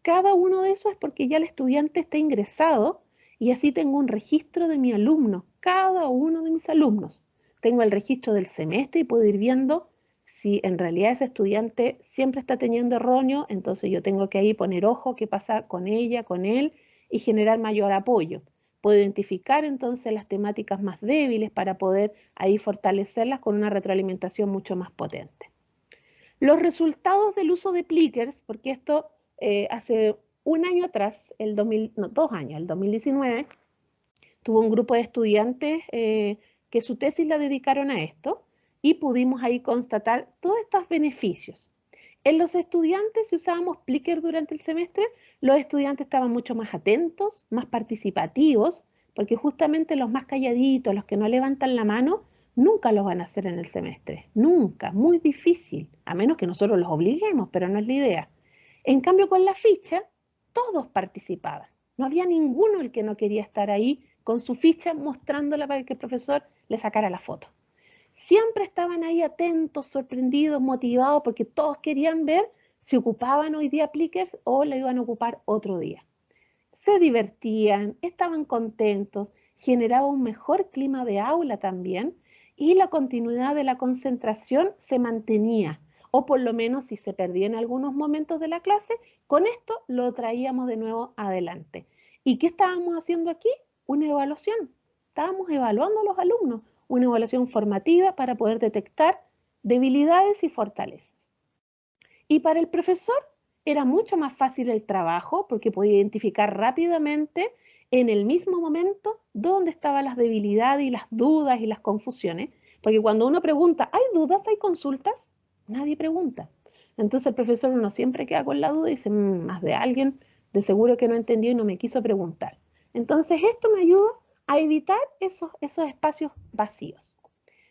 Cada uno de esos es porque ya el estudiante está ingresado y así tengo un registro de mi alumno, cada uno de mis alumnos. Tengo el registro del semestre y puedo ir viendo si en realidad ese estudiante siempre está teniendo erróneo, entonces yo tengo que ahí poner ojo qué pasa con ella, con él y generar mayor apoyo. Puedo identificar entonces las temáticas más débiles para poder ahí fortalecerlas con una retroalimentación mucho más potente. Los resultados del uso de Plickers, porque esto hace un año atrás, el 2019, tuvo un grupo de estudiantes que su tesis la dedicaron a esto y pudimos ahí constatar todos estos beneficios. En los estudiantes, si usábamos Plickers durante el semestre, los estudiantes estaban mucho más atentos, más participativos, porque justamente los más calladitos, los que no levantan la mano, nunca los van a hacer en el semestre. Nunca, muy difícil, a menos que nosotros los obliguemos, pero no es la idea. En cambio, con la ficha, todos participaban. No había ninguno el que no quería estar ahí con su ficha mostrándola para que el profesor le sacara la foto. Siempre estaban ahí atentos, sorprendidos, motivados, porque todos querían ver si ocupaban hoy día Plickers o la iban a ocupar otro día. Se divertían, estaban contentos, generaba un mejor clima de aula también y la continuidad de la concentración se mantenía, o por lo menos si se perdía en algunos momentos de la clase, con esto lo traíamos de nuevo adelante. ¿Y qué estábamos haciendo aquí? Una evaluación. Estábamos evaluando a los alumnos, una evaluación formativa para poder detectar debilidades y fortalezas. Y para el profesor era mucho más fácil el trabajo porque podía identificar rápidamente en el mismo momento dónde estaban las debilidades y las dudas y las confusiones. Porque cuando uno pregunta, ¿hay dudas, hay consultas? Nadie pregunta. Entonces el profesor uno siempre queda con la duda y dice, más de alguien de seguro que no entendió y no me quiso preguntar. Entonces esto me ayuda a evitar esos espacios vacíos.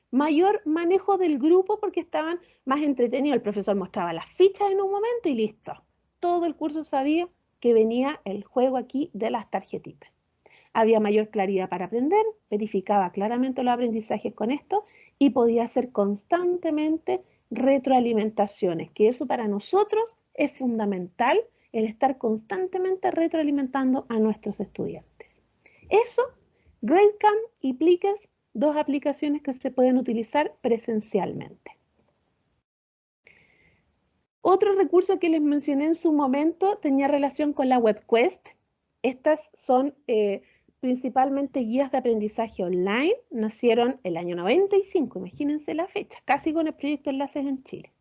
Mayor manejo del grupo porque estaban más entretenidos. El profesor mostraba las fichas en un momento y listo. Todo el curso sabía que venía el juego aquí de las tarjetitas. Había mayor claridad para aprender, verificaba claramente los aprendizajes con esto y podía hacer constantemente retroalimentaciones, que eso para nosotros es fundamental el estar constantemente retroalimentando a nuestros estudiantes. Eso, Gradecamp y Plickers, dos aplicaciones que se pueden utilizar presencialmente. Otro recurso que les mencioné en su momento tenía relación con la WebQuest. Estas son principalmente guías de aprendizaje online. Nacieron el año 95, imagínense la fecha, casi con el proyecto Enlaces en Chile.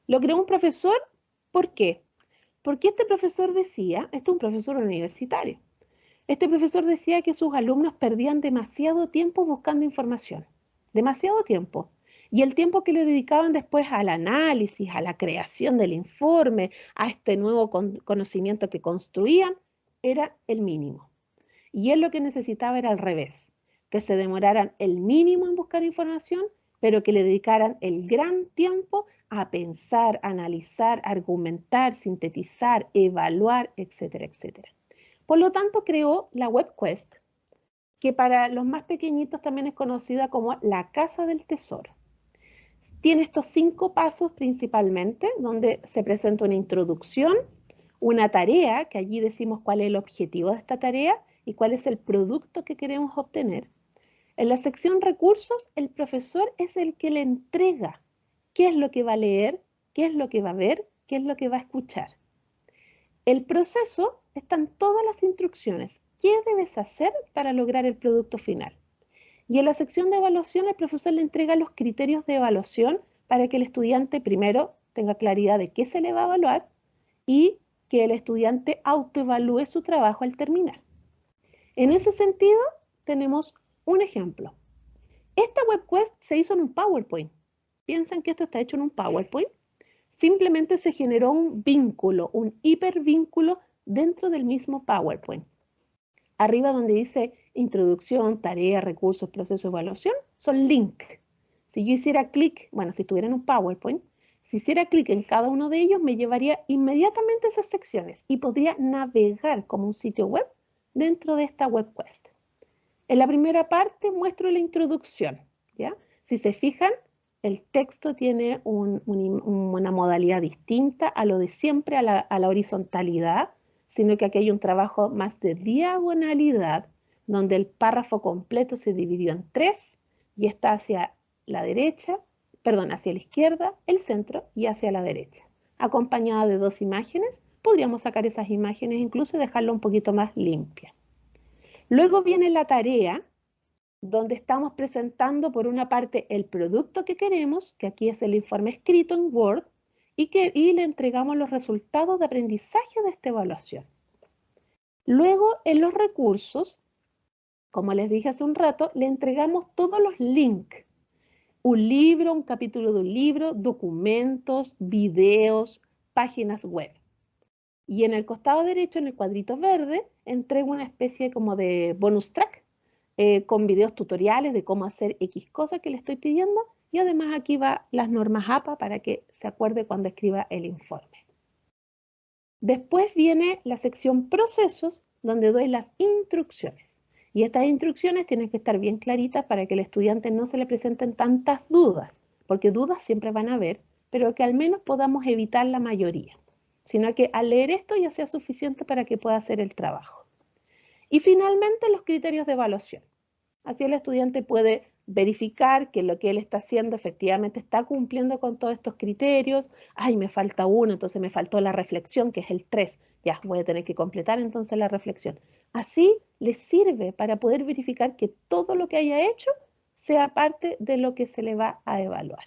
Lo creó un profesor, ¿por qué? Porque este profesor decía, este es un profesor universitario, este profesor decía que sus alumnos perdían demasiado tiempo buscando información, demasiado tiempo. Y el tiempo que le dedicaban después al análisis, a la creación del informe, a este nuevo conocimiento que construían, era el mínimo. Y él lo que necesitaba era al revés, que se demoraran el mínimo en buscar información, pero que le dedicaran el gran tiempo a pensar, analizar, argumentar, sintetizar, evaluar, etcétera, etcétera. Por lo tanto, creó la WebQuest, que para los más pequeñitos también es conocida como la Casa del Tesoro. Tiene estos 5 pasos principalmente, donde se presenta una introducción, una tarea, que allí decimos cuál es el objetivo de esta tarea y cuál es el producto que queremos obtener. En la sección recursos, el profesor es el que le entrega qué es lo que va a leer, qué es lo que va a ver, qué es lo que va a escuchar. El proceso están todas las instrucciones. ¿Qué debes hacer para lograr el producto final? Y en la sección de evaluación, el profesor le entrega los criterios de evaluación para que el estudiante primero tenga claridad de qué se le va a evaluar y que el estudiante autoevalúe su trabajo al terminar. En ese sentido, tenemos un ejemplo. Esta WebQuest se hizo en un PowerPoint. ¿Piensan que esto está hecho en un PowerPoint? Simplemente se generó un vínculo, un hipervínculo dentro del mismo PowerPoint. Arriba donde dice introducción, tarea, recursos, proceso de evaluación, son link. Si yo hiciera clic, bueno, si estuviera en un PowerPoint, si hiciera clic en cada uno de ellos, me llevaría inmediatamente a esas secciones y podría navegar como un sitio web dentro de esta WebQuest. En la primera parte muestro la introducción, ¿ya? Si se fijan, el texto tiene una modalidad distinta a lo de siempre, a la horizontalidad, sino que aquí hay un trabajo más de diagonalidad, donde el párrafo completo se dividió en 3 y está hacia la derecha, perdón, hacia la izquierda, el centro y hacia la derecha, acompañada de 2 imágenes. Podríamos sacar esas imágenes incluso y dejarla un poquito más limpia. Luego viene la tarea, donde estamos presentando por una parte el producto que queremos, que aquí es el informe escrito en Word, y le entregamos los resultados de aprendizaje de esta evaluación. Luego, en los recursos, como les dije hace un rato, le entregamos todos los links. Un libro, un capítulo de un libro, documentos, videos, páginas web. Y en el costado derecho, en el cuadrito verde, entrego una especie como de bonus track con videos tutoriales de cómo hacer X cosas que le estoy pidiendo. Y además aquí va las normas APA para que se acuerde cuando escriba el informe. Después viene la sección procesos, donde doy las instrucciones. Y estas instrucciones tienen que estar bien claritas para que al estudiante no se le presenten tantas dudas, porque dudas siempre van a haber, pero que al menos podamos evitar la mayoría, sino que al leer esto ya sea suficiente para que pueda hacer el trabajo. Y finalmente los criterios de evaluación. Así el estudiante puede verificar que lo que él está haciendo efectivamente está cumpliendo con todos estos criterios. Ay, me falta uno, entonces me faltó la reflexión, que es el 3. Ya, voy a tener que completar entonces la reflexión. Así les sirve para poder verificar que todo lo que haya hecho sea parte de lo que se le va a evaluar.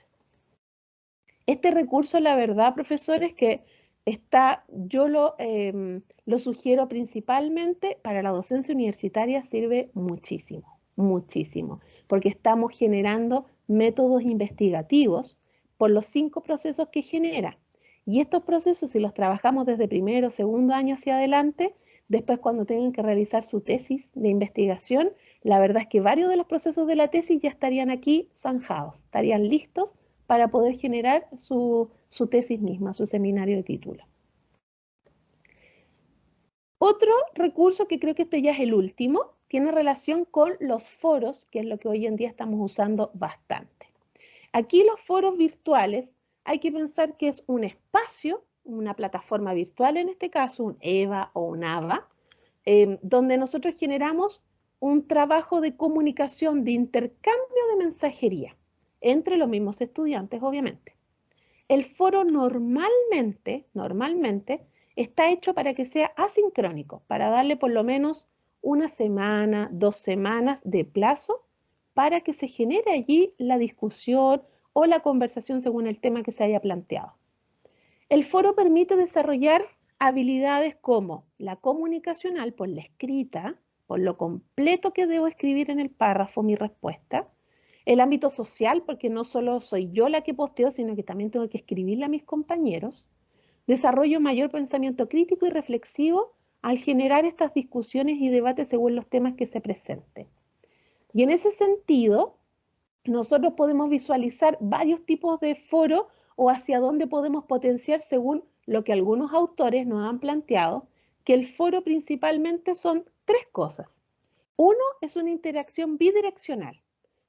Este recurso, la verdad, profesores, que yo lo sugiero principalmente para la docencia universitaria, sirve muchísimo, muchísimo, porque estamos generando métodos investigativos por los 5 procesos que genera. Y estos procesos, si los trabajamos desde primero, segundo año hacia adelante, después cuando tengan que realizar su tesis de investigación, la verdad es que varios de los procesos de la tesis ya estarían aquí zanjados, estarían listos para poder generar su tesis misma, su seminario de título. Otro recurso, que creo que este ya es el último, tiene relación con los foros, que es lo que hoy en día estamos usando bastante. Aquí los foros virtuales hay que pensar que es un espacio una plataforma virtual en este caso, un EVA o un AVA, donde nosotros generamos un trabajo de comunicación, de intercambio de mensajería entre los mismos estudiantes, obviamente. El foro normalmente está hecho para que sea asincrónico, para darle por lo menos una semana, 2 semanas de plazo para que se genere allí la discusión o la conversación según el tema que se haya planteado. El foro permite desarrollar habilidades como la comunicacional por la escrita, por lo completo que debo escribir en el párrafo mi respuesta, el ámbito social, porque no solo soy yo la que posteo, sino que también tengo que escribirle a mis compañeros, desarrollo mayor pensamiento crítico y reflexivo al generar estas discusiones y debates según los temas que se presenten. Y en ese sentido, nosotros podemos visualizar varios tipos de foros o hacia dónde podemos potenciar según lo que algunos autores nos han planteado, que el foro principalmente son 3 cosas. Uno es una interacción bidireccional,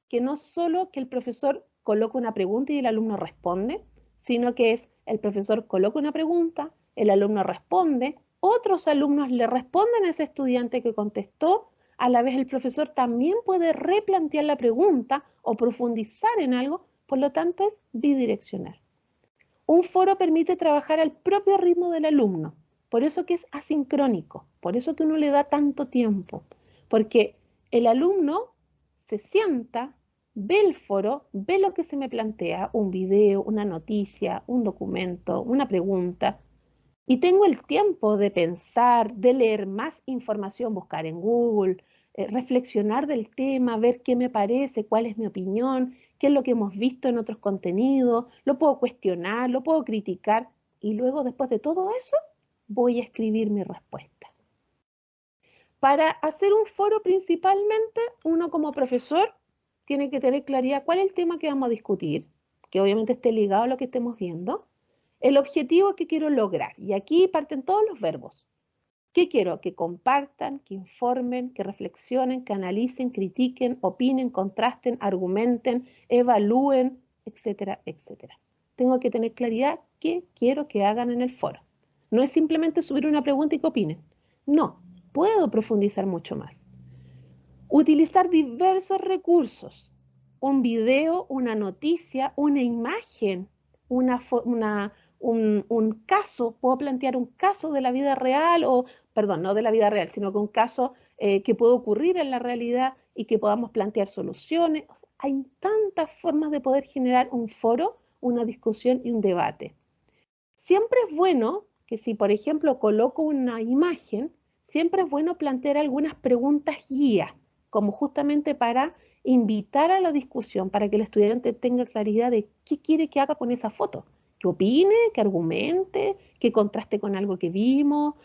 que no solo que el profesor coloca una pregunta y el alumno responde, sino que es el profesor coloca una pregunta, el alumno responde, otros alumnos le responden a ese estudiante que contestó, a la vez el profesor también puede replantear la pregunta o profundizar en algo, por lo tanto es bidireccional. Un foro permite trabajar al propio ritmo del alumno, por eso que es asincrónico, por eso que uno le da tanto tiempo, porque el alumno se sienta, ve el foro, ve lo que se me plantea, un video, una noticia, un documento, una pregunta, y tengo el tiempo de pensar, de leer más información, buscar en Google, reflexionar del tema, ver qué me parece, cuál es mi opinión, qué es lo que hemos visto en otros contenidos, lo puedo cuestionar, lo puedo criticar, y luego después de todo eso voy a escribir mi respuesta. Para hacer un foro principalmente, uno como profesor tiene que tener claridad cuál es el tema que vamos a discutir, que obviamente esté ligado a lo que estemos viendo, el objetivo que quiero lograr, y aquí parten todos los verbos. ¿Qué quiero? Que compartan, que informen, que reflexionen, que analicen, critiquen, opinen, contrasten, argumenten, evalúen, etcétera, etcétera. Tengo que tener claridad qué quiero que hagan en el foro. No es simplemente subir una pregunta y que opinen. No, puedo profundizar mucho más. Utilizar diversos recursos. Un video, una noticia, una imagen, un caso, puedo plantear un caso de la vida real, o, perdón, no de la vida real, sino que un caso que puede ocurrir en la realidad y que podamos plantear soluciones. Hay tantas formas de poder generar un foro, una discusión y un debate. Siempre es bueno que si, por ejemplo, coloco una imagen, siempre es bueno plantear algunas preguntas guía, como justamente para invitar a la discusión, para que el estudiante tenga claridad de qué quiere que haga con esa foto, que opine, que argumente, que contraste con algo que vimos,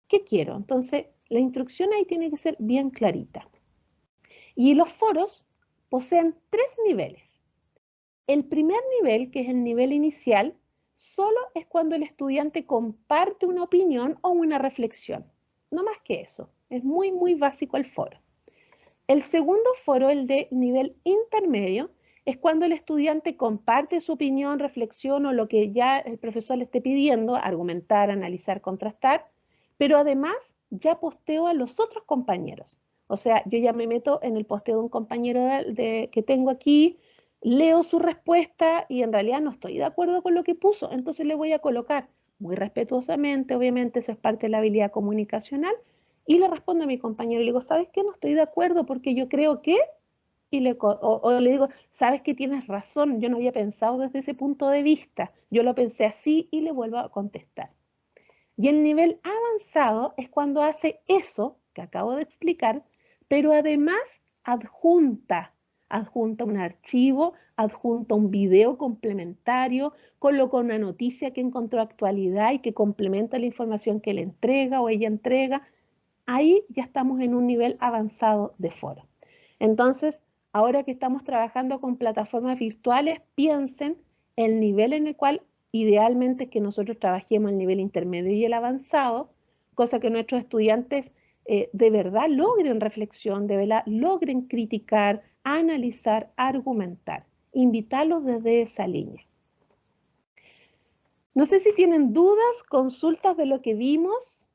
¿qué quiero? Entonces, la instrucción ahí tiene que ser bien clarita. Y los foros poseen 3 niveles. El primer nivel, que es el nivel inicial, solo es cuando el estudiante comparte una opinión o una reflexión. No más que eso. Es muy, muy básico el foro. El segundo foro, el de nivel intermedio, es cuando el estudiante comparte su opinión, reflexión o lo que ya el profesor le esté pidiendo, argumentar, analizar, contrastar, pero además ya posteo a los otros compañeros. O sea, yo ya me meto en el posteo de un compañero que tengo aquí, leo su respuesta y en realidad no estoy de acuerdo con lo que puso, entonces le voy a colocar muy respetuosamente, obviamente eso es parte de la habilidad comunicacional, y le respondo a mi compañero y le digo, ¿sabes qué? No estoy de acuerdo porque yo creo que, y o le digo, ¿sabes qué? Tienes razón, yo no había pensado desde ese punto de vista, yo lo pensé así y le vuelvo a contestar. Y el nivel avanzado es cuando hace eso que acabo de explicar, pero además adjunta un archivo, adjunta un video complementario, coloca una noticia que encontró actualidad y que complementa la información que él entrega o ella entrega. Ahí ya estamos en un nivel avanzado de foro. Entonces, ahora que estamos trabajando con plataformas virtuales, piensen el nivel en el cual idealmente es que nosotros trabajemos el nivel intermedio y el avanzado, cosa que nuestros estudiantes de verdad logren reflexión, de verdad logren criticar, analizar, argumentar. Invitarlos desde esa línea. No sé si tienen dudas, consultas de lo que vimos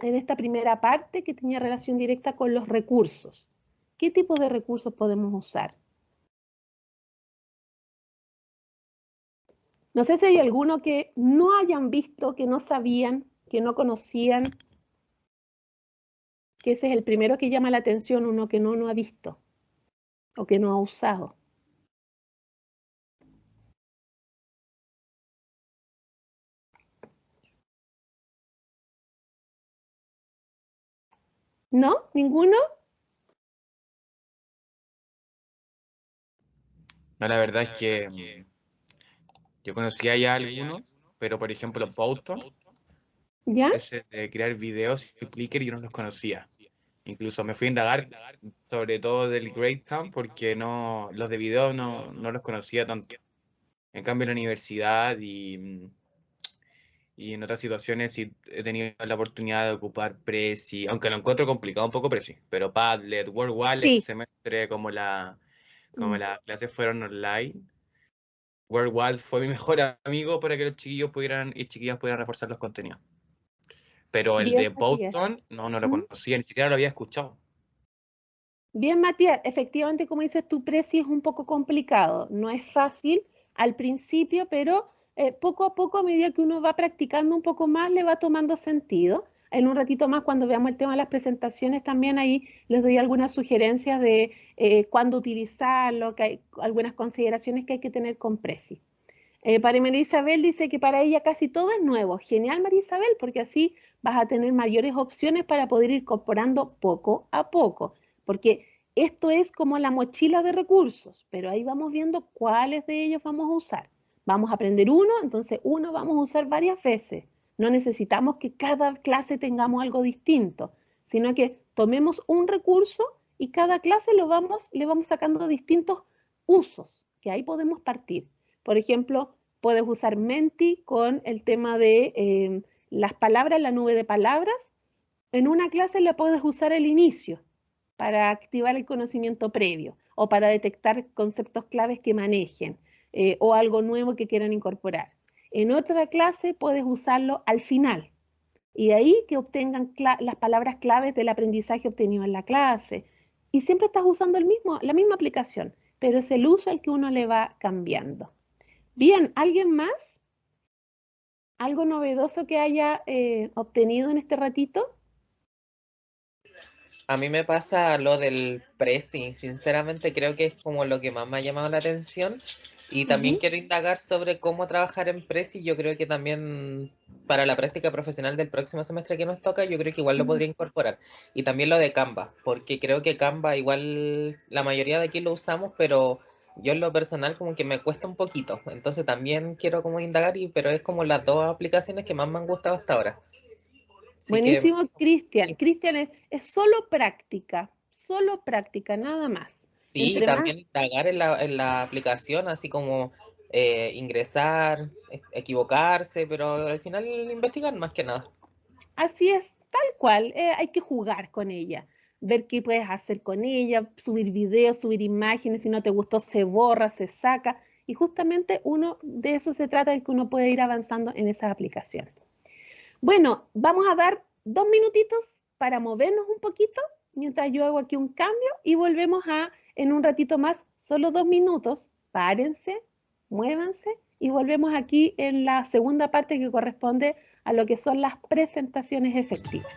en esta primera parte que tenía relación directa con los recursos. ¿Qué tipo de recursos podemos usar? No sé si hay alguno que no hayan visto, que no sabían, que no conocían, que ese es el primero que llama la atención, uno que no ha visto o que no ha usado. ¿No? ¿Ninguno? No, la verdad es que yo conocía ya algunos, pero por ejemplo Powtoon, ¿Ya? ese de crear videos y Flickr, yo no los conocía. Incluso me fui a indagar sobre todo del Great Camp porque los de video no los conocía tanto. En cambio en la universidad y en otras situaciones sí he tenido la oportunidad de ocupar Prezi, aunque lo encuentro complicado un poco Prezi, pero Padlet, WordWall este Sí. semestre como Mm. las clases fueron online. WordWall fue mi mejor amigo para que los chiquillos pudieran y chiquillas pudieran reforzar los contenidos. Pero el Bien, de Matías. Powtoon no lo ¿Mm? conocía, ni siquiera lo había escuchado. Bien, Matías, efectivamente, como dices, tu precio es un poco complicado. No es fácil al principio, pero poco a poco, a medida que uno va practicando un poco más, le va tomando sentido. En un ratito más, cuando veamos el tema de las presentaciones, también ahí les doy algunas sugerencias de cuándo utilizarlo, que hay algunas consideraciones que hay que tener con Prezi. Para María Isabel dice que para ella casi todo es nuevo. Genial, María Isabel, porque así vas a tener mayores opciones para poder ir incorporando poco a poco. Porque esto es como la mochila de recursos, pero ahí vamos viendo cuáles de ellos vamos a usar. Vamos a aprender uno, entonces uno vamos a usar varias veces. No necesitamos que cada clase tengamos algo distinto, sino que tomemos un recurso y cada clase le vamos sacando distintos usos, que ahí podemos partir. Por ejemplo, puedes usar Menti con el tema de las palabras, la nube de palabras. En una clase le puedes usar el inicio para activar el conocimiento previo o para detectar conceptos claves que manejen o algo nuevo que quieran incorporar. En otra clase puedes usarlo al final y de ahí que obtengan las palabras claves del aprendizaje obtenido en la clase. Y siempre estás usando la misma aplicación, pero es el uso el que uno le va cambiando. Bien, ¿alguien más? ¿Algo novedoso que haya obtenido en este ratito? A mí me pasa lo del Prezi, sinceramente creo que es como lo que más me ha llamado la atención y también quiero indagar sobre cómo trabajar en Prezi. Yo creo que también para la práctica profesional del próximo semestre que nos toca, yo creo que igual lo podría incorporar. Y también lo de Canva, porque creo que Canva igual la mayoría de aquí lo usamos, pero yo en lo personal como que me cuesta un poquito. Entonces también quiero como indagar, pero es como las dos aplicaciones que más me han gustado hasta ahora. Así que Buenísimo, Cristian. Cristian es solo práctica, nada más. sí, Entre más, también indagar en la aplicación, así como ingresar, equivocarse, pero al final investigar más que nada. así es, tal cual, hay que jugar con ella, ver qué puedes hacer con ella, subir videos, subir imágenes, si no te gustó se borra, se saca, y justamente uno de eso se trata, de que uno puede ir avanzando en esas aplicaciones. Bueno, vamos a dar 2 minutitos para movernos un poquito mientras yo hago aquí un cambio y volvemos en un ratito más, solo 2 minutos. Párense, muévanse y volvemos aquí en la segunda parte que corresponde a lo que son las presentaciones efectivas.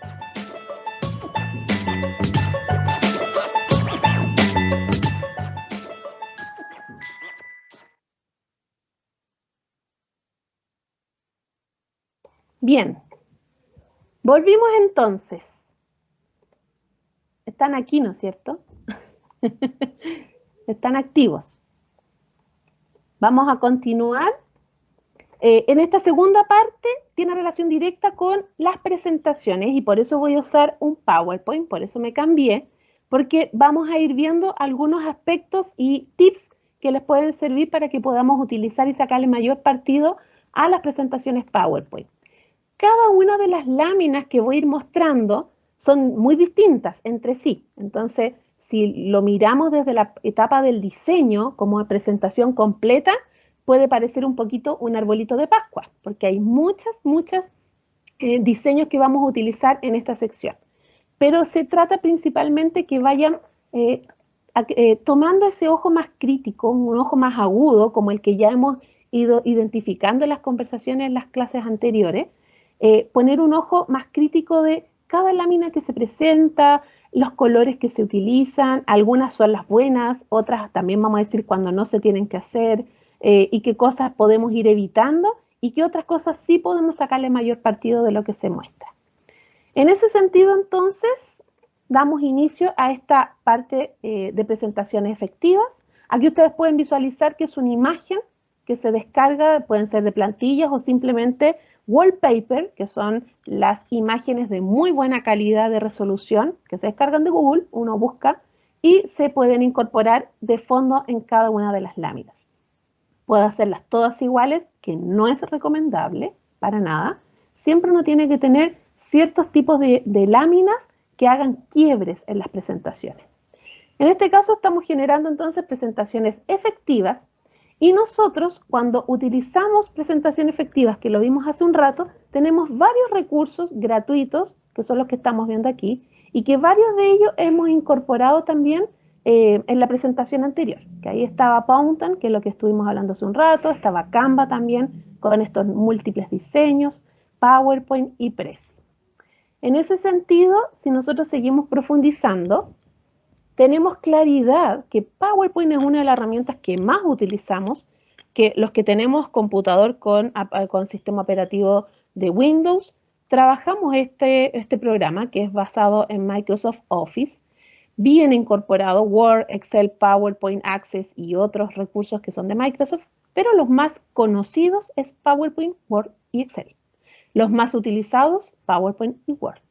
Bien, volvimos entonces. Están aquí, ¿no es cierto? Están activos. Vamos a continuar. En esta segunda parte tiene relación directa con las presentaciones y por eso voy a usar un PowerPoint, por eso me cambié, porque vamos a ir viendo algunos aspectos y tips que les pueden servir para que podamos utilizar y sacarle mayor partido a las presentaciones PowerPoint. Cada una de las láminas que voy a ir mostrando son muy distintas entre sí. Entonces, si lo miramos desde la etapa del diseño como presentación completa, puede parecer un poquito un arbolito de Pascua, porque hay muchos diseños que vamos a utilizar en esta sección. Pero se trata principalmente que vayan tomando ese ojo más crítico, un ojo más agudo, como el que ya hemos ido identificando en las conversaciones en las clases anteriores, poner un ojo más crítico de cada lámina que se presenta, los colores que se utilizan, algunas son las buenas, otras también vamos a decir cuando no se tienen que hacer, y qué cosas podemos ir evitando y qué otras cosas sí podemos sacarle mayor partido de lo que se muestra. En ese sentido, entonces, damos inicio a esta parte de presentaciones efectivas. Aquí ustedes pueden visualizar que es una imagen que se descarga, pueden ser de plantillas o simplemente wallpaper, que son las imágenes de muy buena calidad de resolución que se descargan de Google, uno busca, y se pueden incorporar de fondo en cada una de las láminas. Puede hacerlas todas iguales, que no es recomendable para nada. Siempre uno tiene que tener ciertos tipos de láminas que hagan quiebres en las presentaciones. En este caso estamos generando entonces presentaciones efectivas y nosotros cuando utilizamos presentaciones efectivas, que lo vimos hace un rato, tenemos varios recursos gratuitos, que son los que estamos viendo aquí, y que varios de ellos hemos incorporado también en la presentación anterior, que ahí estaba Fountain, que es lo que estuvimos hablando hace un rato, estaba Canva también, con estos múltiples diseños, PowerPoint y Prezi. En ese sentido, si nosotros seguimos profundizando, tenemos claridad que PowerPoint es una de las herramientas que más utilizamos, que los que tenemos computador con sistema operativo de Windows, trabajamos este programa que es basado en Microsoft Office, viene incorporado Word, Excel, PowerPoint, Access y otros recursos que son de Microsoft, pero los más conocidos es PowerPoint, Word y Excel. Los más utilizados, PowerPoint y Word.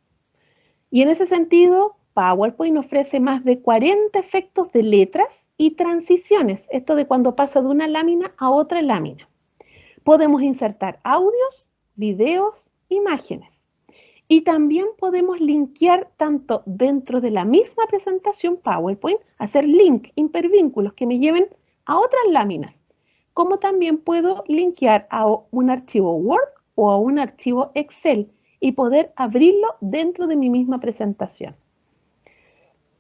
Y en ese sentido, PowerPoint ofrece más de 40 efectos de letras y transiciones, esto de cuando pasa de una lámina a otra lámina. Podemos insertar audios, videos, imágenes. Y también podemos linkear tanto dentro de la misma presentación PowerPoint, hacer link, hipervínculos que me lleven a otras láminas, como también puedo linkear a un archivo Word o a un archivo Excel y poder abrirlo dentro de mi misma presentación.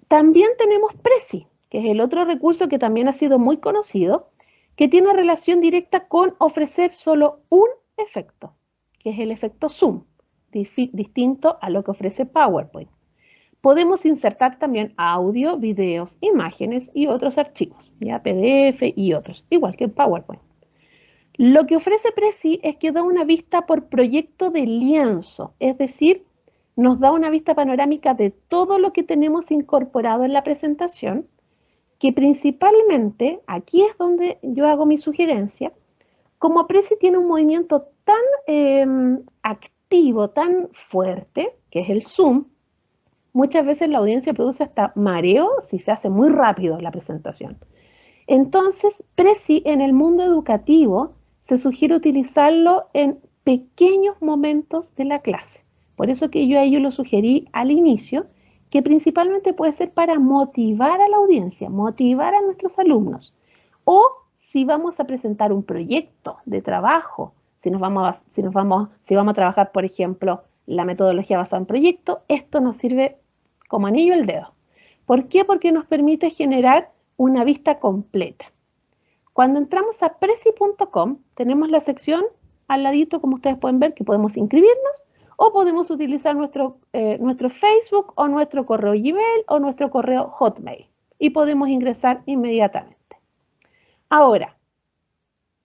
También tenemos Prezi, que es el otro recurso que también ha sido muy conocido, que tiene relación directa con ofrecer solo un efecto, que es el efecto Zoom, distinto a lo que ofrece PowerPoint. Podemos insertar también audio, videos, imágenes y otros archivos, ya PDF y otros, igual que en PowerPoint. Lo que ofrece Prezi es que da una vista por proyecto de lienzo, es decir, nos da una vista panorámica de todo lo que tenemos incorporado en la presentación, que principalmente, aquí es donde yo hago mi sugerencia, como Prezi tiene un movimiento tan activo, tan fuerte, que es el zoom, muchas veces la audiencia produce hasta mareo si se hace muy rápido la presentación. Entonces, Prezi en el mundo educativo se sugiere utilizarlo en pequeños momentos de la clase. Por eso que yo a ello lo sugerí al inicio, que principalmente puede ser para motivar a la audiencia, motivar a nuestros alumnos. O si vamos a presentar un proyecto de trabajo, si vamos a trabajar, por ejemplo, la metodología basada en proyecto, esto nos sirve como anillo al dedo. ¿Por qué? Porque nos permite generar una vista completa. Cuando entramos a prezi.com, tenemos la sección al ladito, como ustedes pueden ver, que podemos inscribirnos o podemos utilizar nuestro Facebook o nuestro correo Gmail o nuestro correo Hotmail y podemos ingresar inmediatamente. Ahora,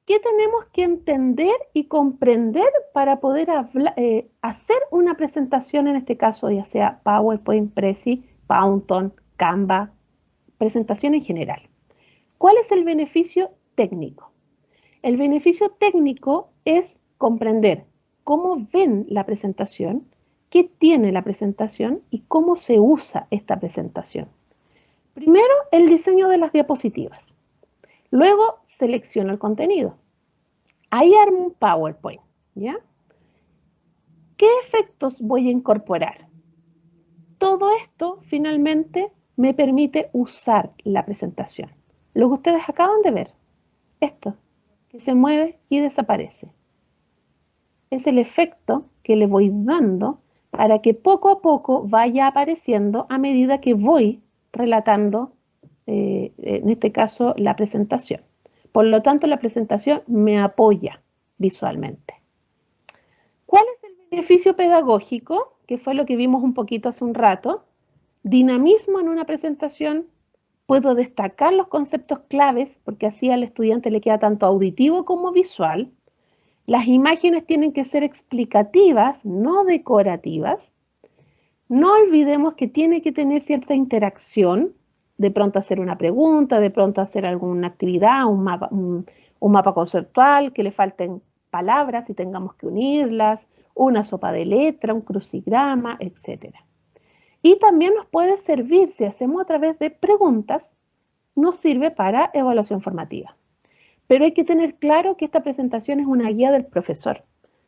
¿qué tenemos que entender y comprender para poder hacer una presentación, en este caso, ya sea PowerPoint, Prezi, Fountain, Canva, presentación en general? ¿Cuál es el beneficio técnico? El beneficio técnico es comprender cómo ven la presentación, qué tiene la presentación y cómo se usa esta presentación. Primero, el diseño de las diapositivas. Luego, selecciono el contenido. Ahí armo un PowerPoint, ¿ya? ¿Qué efectos voy a incorporar? Todo esto, finalmente, me permite usar la presentación. Lo que ustedes acaban de ver, esto. que se mueve y desaparece. Es el efecto que le voy dando para que poco a poco vaya apareciendo a medida que voy relatando, en este caso, la presentación. Por lo tanto, la presentación me apoya visualmente. ¿Cuál es el beneficio pedagógico? Que fue lo que vimos un poquito hace un rato. Dinamismo en una presentación. Puedo destacar los conceptos claves, porque así al estudiante le queda tanto auditivo como visual. Las imágenes tienen que ser explicativas, no decorativas. No olvidemos que tiene que tener cierta interacción, de pronto hacer una pregunta, de pronto hacer alguna actividad, un mapa conceptual, que le falten palabras y tengamos que unirlas, una sopa de letra, un crucigrama, etc. Y también nos puede servir, si hacemos a través de preguntas, nos sirve para evaluación formativa. Pero hay que tener claro que esta presentación es una guía del profesor.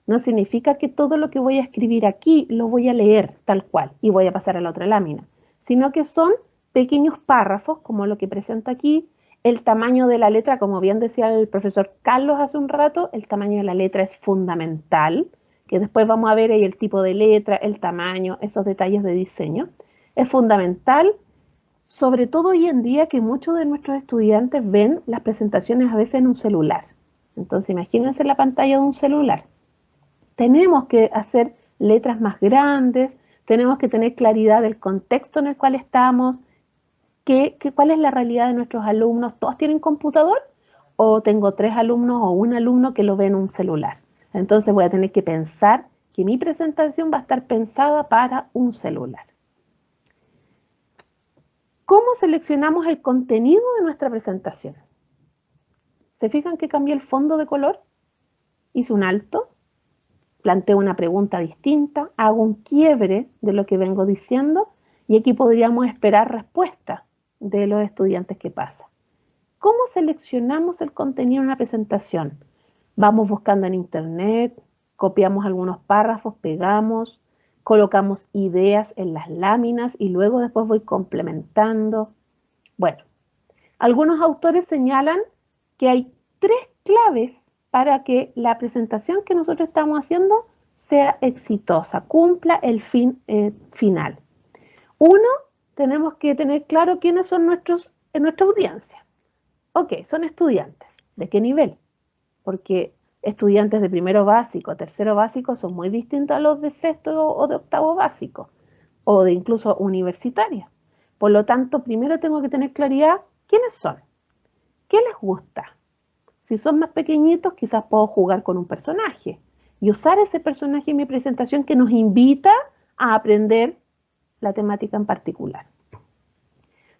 No significa que todo lo que voy a escribir aquí lo voy a leer tal cual y voy a pasar a la otra lámina, sino que son pequeños párrafos, como lo que presenta aquí. El tamaño de la letra, como bien decía el profesor Carlos hace un rato, el tamaño de la letra es fundamental, que después vamos a ver ahí el tipo de letra, el tamaño, esos detalles de diseño. Es fundamental, sobre todo hoy en día que muchos de nuestros estudiantes ven las presentaciones a veces en un celular. Entonces imagínense la pantalla de un celular. Tenemos que hacer letras más grandes, tenemos que tener claridad del contexto en el cual estamos, cuál es la realidad de nuestros alumnos. ¿Todos tienen computador? ¿O tengo 3 alumnos o un alumno que lo ve en un celular? Entonces voy a tener que pensar que mi presentación va a estar pensada para un celular. ¿Cómo seleccionamos el contenido de nuestra presentación? ¿Se fijan que cambié el fondo de color? Hice un alto, planteo una pregunta distinta, hago un quiebre de lo que vengo diciendo y aquí podríamos esperar respuesta de los estudiantes que pasan. ¿Cómo seleccionamos el contenido en una presentación? Vamos buscando en internet, copiamos algunos párrafos, pegamos, colocamos ideas en las láminas y luego después voy complementando. Bueno, algunos autores señalan que hay 3 claves para que la presentación que nosotros estamos haciendo sea exitosa, cumpla el fin final. Uno, tenemos que tener claro quiénes son nuestra audiencia. Ok, son estudiantes. ¿De qué nivel? Porque estudiantes de primero básico, tercero básico son muy distintos a los de sexto o de octavo básico, o de incluso universitaria. Por lo tanto, primero tengo que tener claridad quiénes son, qué les gusta. Si son más pequeñitos, quizás puedo jugar con un personaje y usar ese personaje en mi presentación que nos invita a aprender la temática en particular.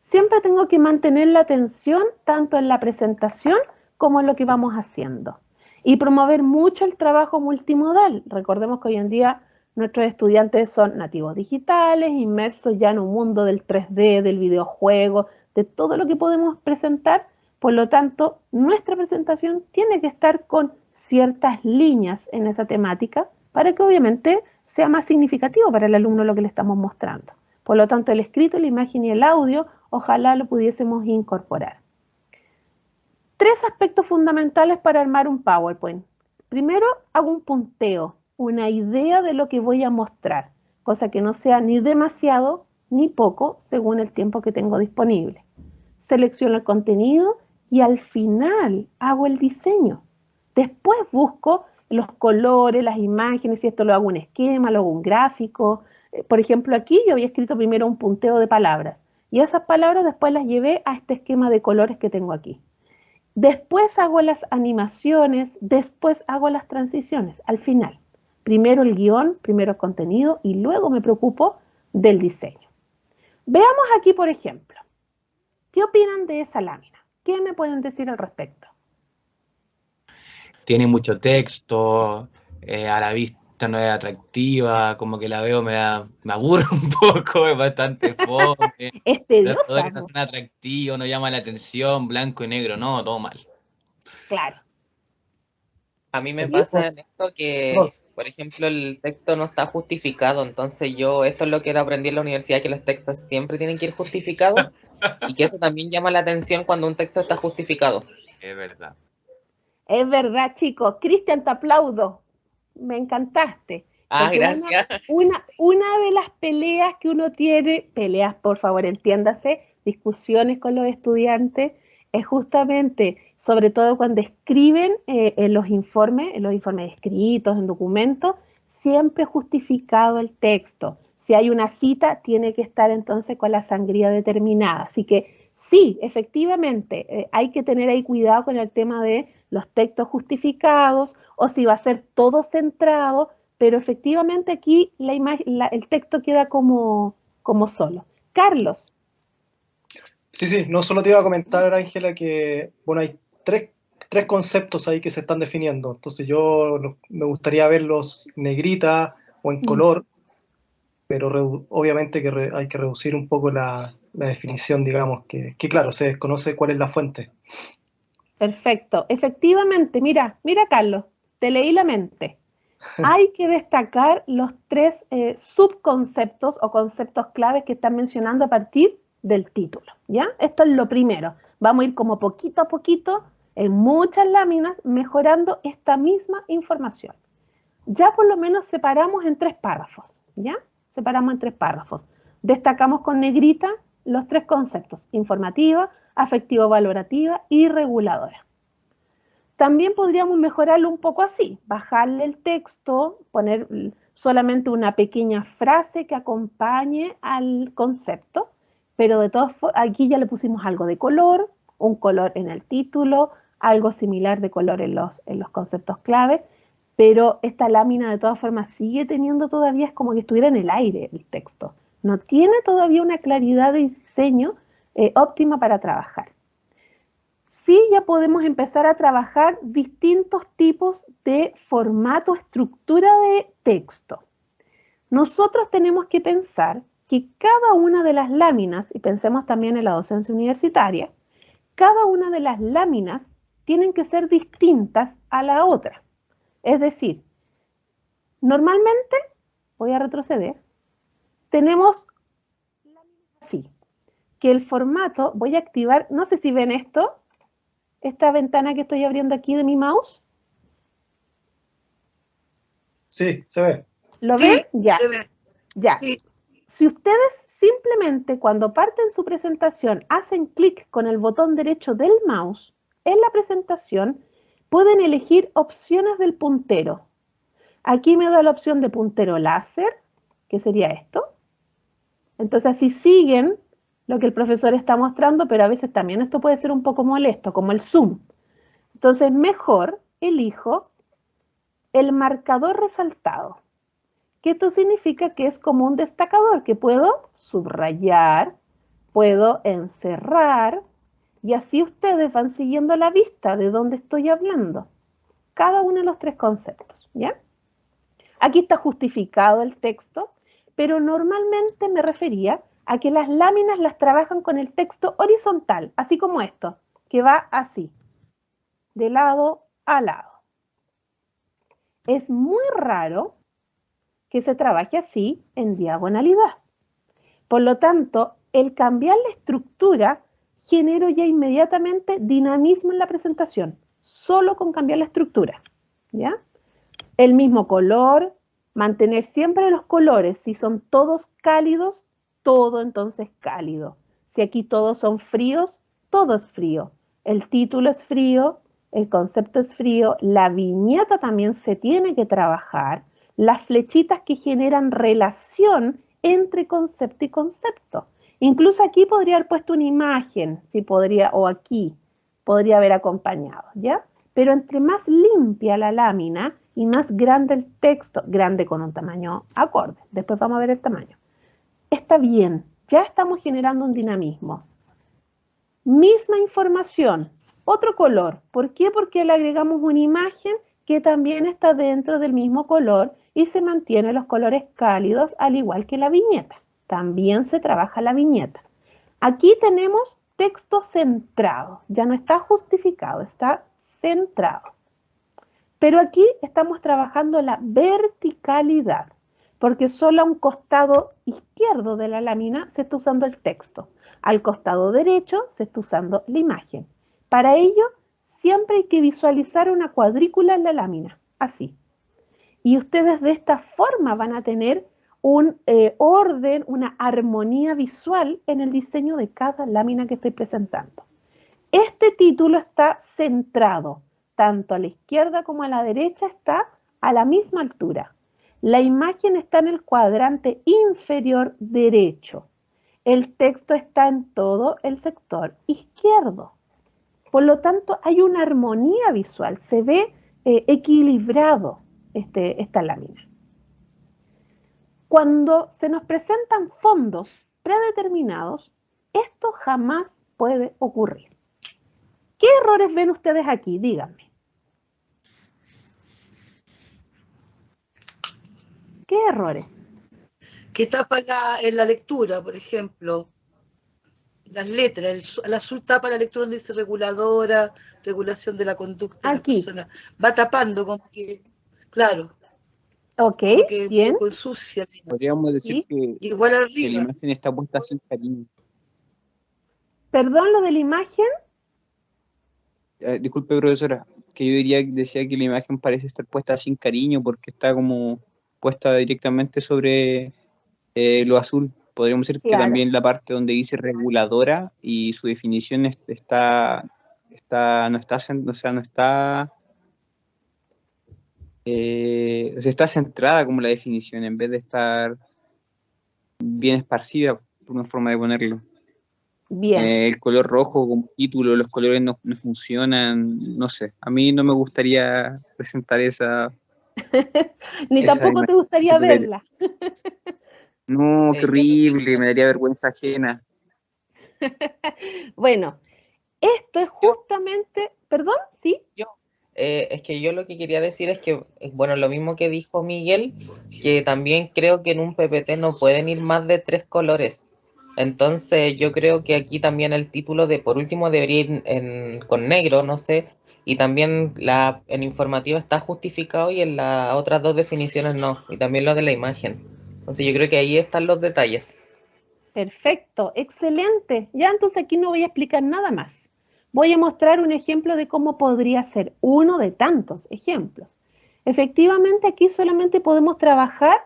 Siempre tengo que mantener la atención tanto en la presentación como en lo que vamos haciendo. Y promover mucho el trabajo multimodal. Recordemos que hoy en día nuestros estudiantes son nativos digitales, inmersos ya en un mundo del 3D, del videojuego, de todo lo que podemos presentar. Por lo tanto, nuestra presentación tiene que estar con ciertas líneas en esa temática para que obviamente sea más significativo para el alumno lo que le estamos mostrando. Por lo tanto, el escrito, la imagen y el audio, ojalá lo pudiésemos incorporar. 3 aspectos fundamentales para armar un PowerPoint. Primero, hago un punteo, una idea de lo que voy a mostrar, cosa que no sea ni demasiado ni poco según el tiempo que tengo disponible. Selecciono el contenido y al final hago el diseño. Después busco los colores, las imágenes, si esto lo hago un esquema, lo hago un gráfico. Por ejemplo, aquí yo había escrito primero un punteo de palabras y esas palabras después las llevé a este esquema de colores que tengo aquí. Después hago las animaciones, después hago las transiciones, al final. Primero el guión, primero el contenido y luego me preocupo del diseño. Veamos aquí, por ejemplo, ¿qué opinan de esa lámina? ¿Qué me pueden decir al respecto? Tiene mucho texto, a la vista no es atractiva, como que la veo me aburre un poco, es bastante fome. Es Los tediosa. colores no son atractivos, no llama la atención, blanco y negro, no, todo mal. Claro. A mí me Sí, pasa pues. en esto que, por ejemplo, el texto no está justificado, entonces esto es lo que aprendí en la universidad, que los textos siempre tienen que ir justificados y que eso también llama la atención cuando un texto está justificado. Es verdad. Es verdad, chicos. Cristian, te aplaudo. Me encantaste. Ah, Porque gracias. una de las peleas que uno tiene, peleas, por favor, entiéndase, discusiones con los estudiantes, es justamente, sobre todo cuando escriben en los informes escritos, en documentos, siempre justificado el texto. Si hay una cita, tiene que estar entonces con la sangría determinada. Así que sí, efectivamente, hay que tener ahí cuidado con el tema de los textos justificados o si va a ser todo centrado, pero efectivamente aquí el texto queda como solo. Carlos. Sí, sí, no solo te iba a comentar, Ángela, que bueno, hay tres conceptos ahí que se están definiendo. Entonces me gustaría verlos negrita o en color, pero obviamente que hay que reducir un poco la definición, digamos, que claro, se desconoce cuál es la fuente. Perfecto. Efectivamente, mira, Carlos, te leí la mente. Hay que destacar los tres subconceptos o conceptos claves que están mencionando a partir del título, ¿ya? Esto es lo primero. Vamos a ir como poquito a poquito, en muchas láminas, mejorando esta misma información. Ya por lo menos separamos en 3 párrafos, ¿ya? Separamos en 3 párrafos. Destacamos con negrita los 3 conceptos: informativa, afectivo-valorativa y reguladora. También podríamos mejorarlo un poco así, bajarle el texto, poner solamente una pequeña frase que acompañe al concepto, pero de todas formas, aquí ya le pusimos algo de color, un color en el título, algo similar de color en los conceptos clave, pero esta lámina de todas formas sigue teniendo todavía, es como que estuviera en el aire el texto. No tiene todavía una claridad de diseño óptima para trabajar. Sí, ya podemos empezar a trabajar distintos tipos de formato, estructura de texto. Nosotros tenemos que pensar que cada una de las láminas, y pensemos también en la docencia universitaria, cada una de las láminas tienen que ser distintas a la otra. Es decir, normalmente, voy a retroceder, tenemos láminas así, que el formato, voy a activar, no sé si ven esto, esta ventana que estoy abriendo aquí de mi mouse. Sí, se ve. ¿Lo ven? Ya. Se ve. Ya. Sí. Si ustedes simplemente cuando parten su presentación hacen clic con el botón derecho del mouse en la presentación, pueden elegir opciones del puntero. Aquí me da la opción de puntero láser, que sería esto. Entonces así siguen lo que el profesor está mostrando, pero a veces también esto puede ser un poco molesto, como el zoom. Entonces mejor elijo el marcador resaltado, que esto significa que es como un destacador, que puedo subrayar, puedo encerrar, y así ustedes van siguiendo la vista de dónde estoy hablando. Cada uno de los 3 conceptos, ¿ya? Aquí está justificado el texto, pero normalmente me refería a que las láminas las trabajan con el texto horizontal, así como esto, que va así, de lado a lado. Es muy raro que se trabaje así en diagonalidad. Por lo tanto, el cambiar la estructura genera ya inmediatamente dinamismo en la presentación, solo con cambiar la estructura, ¿ya? El mismo color, mantener siempre los colores, si son todos cálidos, todo entonces cálido. Si aquí todos son fríos, todo es frío. El título es frío, el concepto es frío, la viñeta también se tiene que trabajar, las flechitas que generan relación entre concepto y concepto. Incluso aquí podría haber puesto una imagen, si podría, o aquí podría haber acompañado, ¿ya? Pero entre más limpia la lámina y más grande el texto, grande con un tamaño acorde, después vamos a ver el tamaño, está bien, ya estamos generando un dinamismo. Misma información, otro color. ¿Por qué? Porque le agregamos una imagen que también está dentro del mismo color y se mantienen los colores cálidos al igual que la viñeta. También se trabaja la viñeta. Aquí tenemos texto centrado, ya no está justificado, está centrado. Pero aquí estamos trabajando la verticalidad, porque solo a un costado izquierdo de la lámina se está usando el texto. Al costado derecho se está usando la imagen. Para ello, siempre hay que visualizar una cuadrícula en la lámina, así. Y ustedes de esta forma van a tener un orden, una armonía visual en el diseño de cada lámina que estoy presentando. Este título está centrado, tanto a la izquierda como a la derecha está a la misma altura. La imagen está en el cuadrante inferior derecho. El texto está en todo el sector izquierdo. Por lo tanto, hay una armonía visual, se ve equilibrado esta lámina. Cuando se nos presentan fondos predeterminados, esto jamás puede ocurrir. ¿Qué errores ven ustedes aquí? Díganme. ¿Qué errores? Que tapa en la lectura, por ejemplo, las letras. El azul tapa la lectura donde dice reguladora, regulación de la conducta de las personas. Va tapando, como que, claro. Ok, como que bien. un poco ensucia. Podríamos decir que igual arriba. Que la imagen está puesta sin cariño. ¿Perdón, lo de la imagen? Disculpe, profesora, que yo decía que la imagen parece estar puesta sin cariño porque está como puesta directamente sobre lo azul. Podríamos decir que también la parte donde dice reguladora y su definición no está centrada como la definición en vez de estar bien esparcida, por una forma de ponerlo. Bien. El color rojo como título, los colores no funcionan, no sé. A mí no me gustaría presentar esa... Ni tampoco te gustaría verla. No, qué horrible, me daría vergüenza ajena. Bueno, esto es justamente... ¿Perdón? ¿Sí? Es que yo lo que quería decir es que, bueno, lo mismo que dijo Miguel, que también creo que en un PPT no pueden ir más de 3 colores. Entonces yo creo que aquí también el título por último debería ir con negro, no sé, y también en informativa está justificado y en las otras 2 definiciones no, y también lo de la imagen. Entonces yo creo que ahí están los detalles. Perfecto, excelente. Ya entonces aquí no voy a explicar nada más. Voy a mostrar un ejemplo de cómo podría ser uno de tantos ejemplos. Efectivamente aquí solamente podemos trabajar,